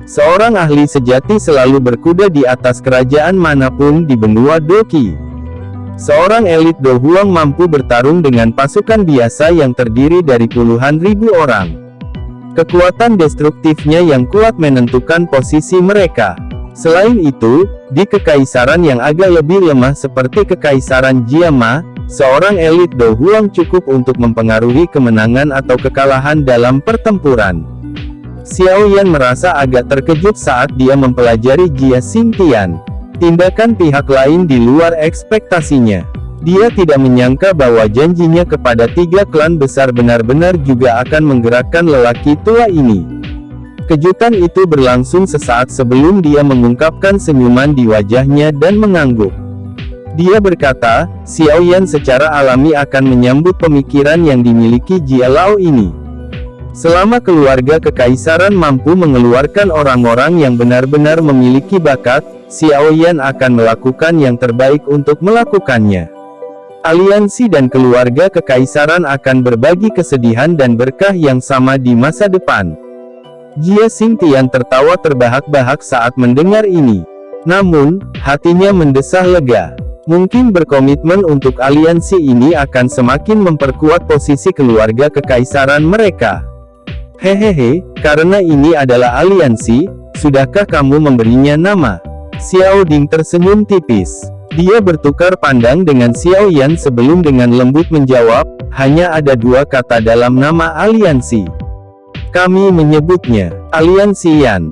Seorang ahli sejati selalu berkuda di atas kerajaan manapun di benua Doqi. Seorang elit Do Huang mampu bertarung dengan pasukan biasa yang terdiri dari puluhan ribu orang. Kekuatan destruktifnya yang kuat menentukan posisi mereka. Selain itu, di kekaisaran yang agak lebih lemah seperti Kekaisaran Jiama, seorang elit Do Huang cukup untuk mempengaruhi kemenangan atau kekalahan dalam pertempuran. Xiao Yan merasa agak terkejut saat dia mempelajari Jie Xingtian. Tindakan pihak lain di luar ekspektasinya. Dia tidak menyangka bahwa janjinya kepada 3 klan besar benar-benar juga akan menggerakkan lelaki tua ini. Kejutan itu berlangsung sesaat sebelum dia mengungkapkan senyuman di wajahnya dan mengangguk. Dia berkata, Xiao Yan secara alami akan menyambut pemikiran yang dimiliki Jia Lao ini. Selama keluarga kekaisaran mampu mengeluarkan orang-orang yang benar-benar memiliki bakat, Xiao Yan akan melakukan yang terbaik untuk melakukannya. Aliansi dan keluarga kekaisaran akan berbagi kesedihan dan berkah yang sama di masa depan. Jia Xingtian tertawa terbahak-bahak saat mendengar ini. Namun, hatinya mendesah lega. Mungkin berkomitmen untuk aliansi ini akan semakin memperkuat posisi keluarga kekaisaran mereka. Hehehe, karena ini adalah aliansi, sudahkah kamu memberinya nama? Xiao Ding tersenyum tipis. Dia bertukar pandang dengan Xiao Yan sebelum dengan lembut menjawab, hanya ada dua kata dalam nama aliansi. Kami menyebutnya, Aliansi Yan.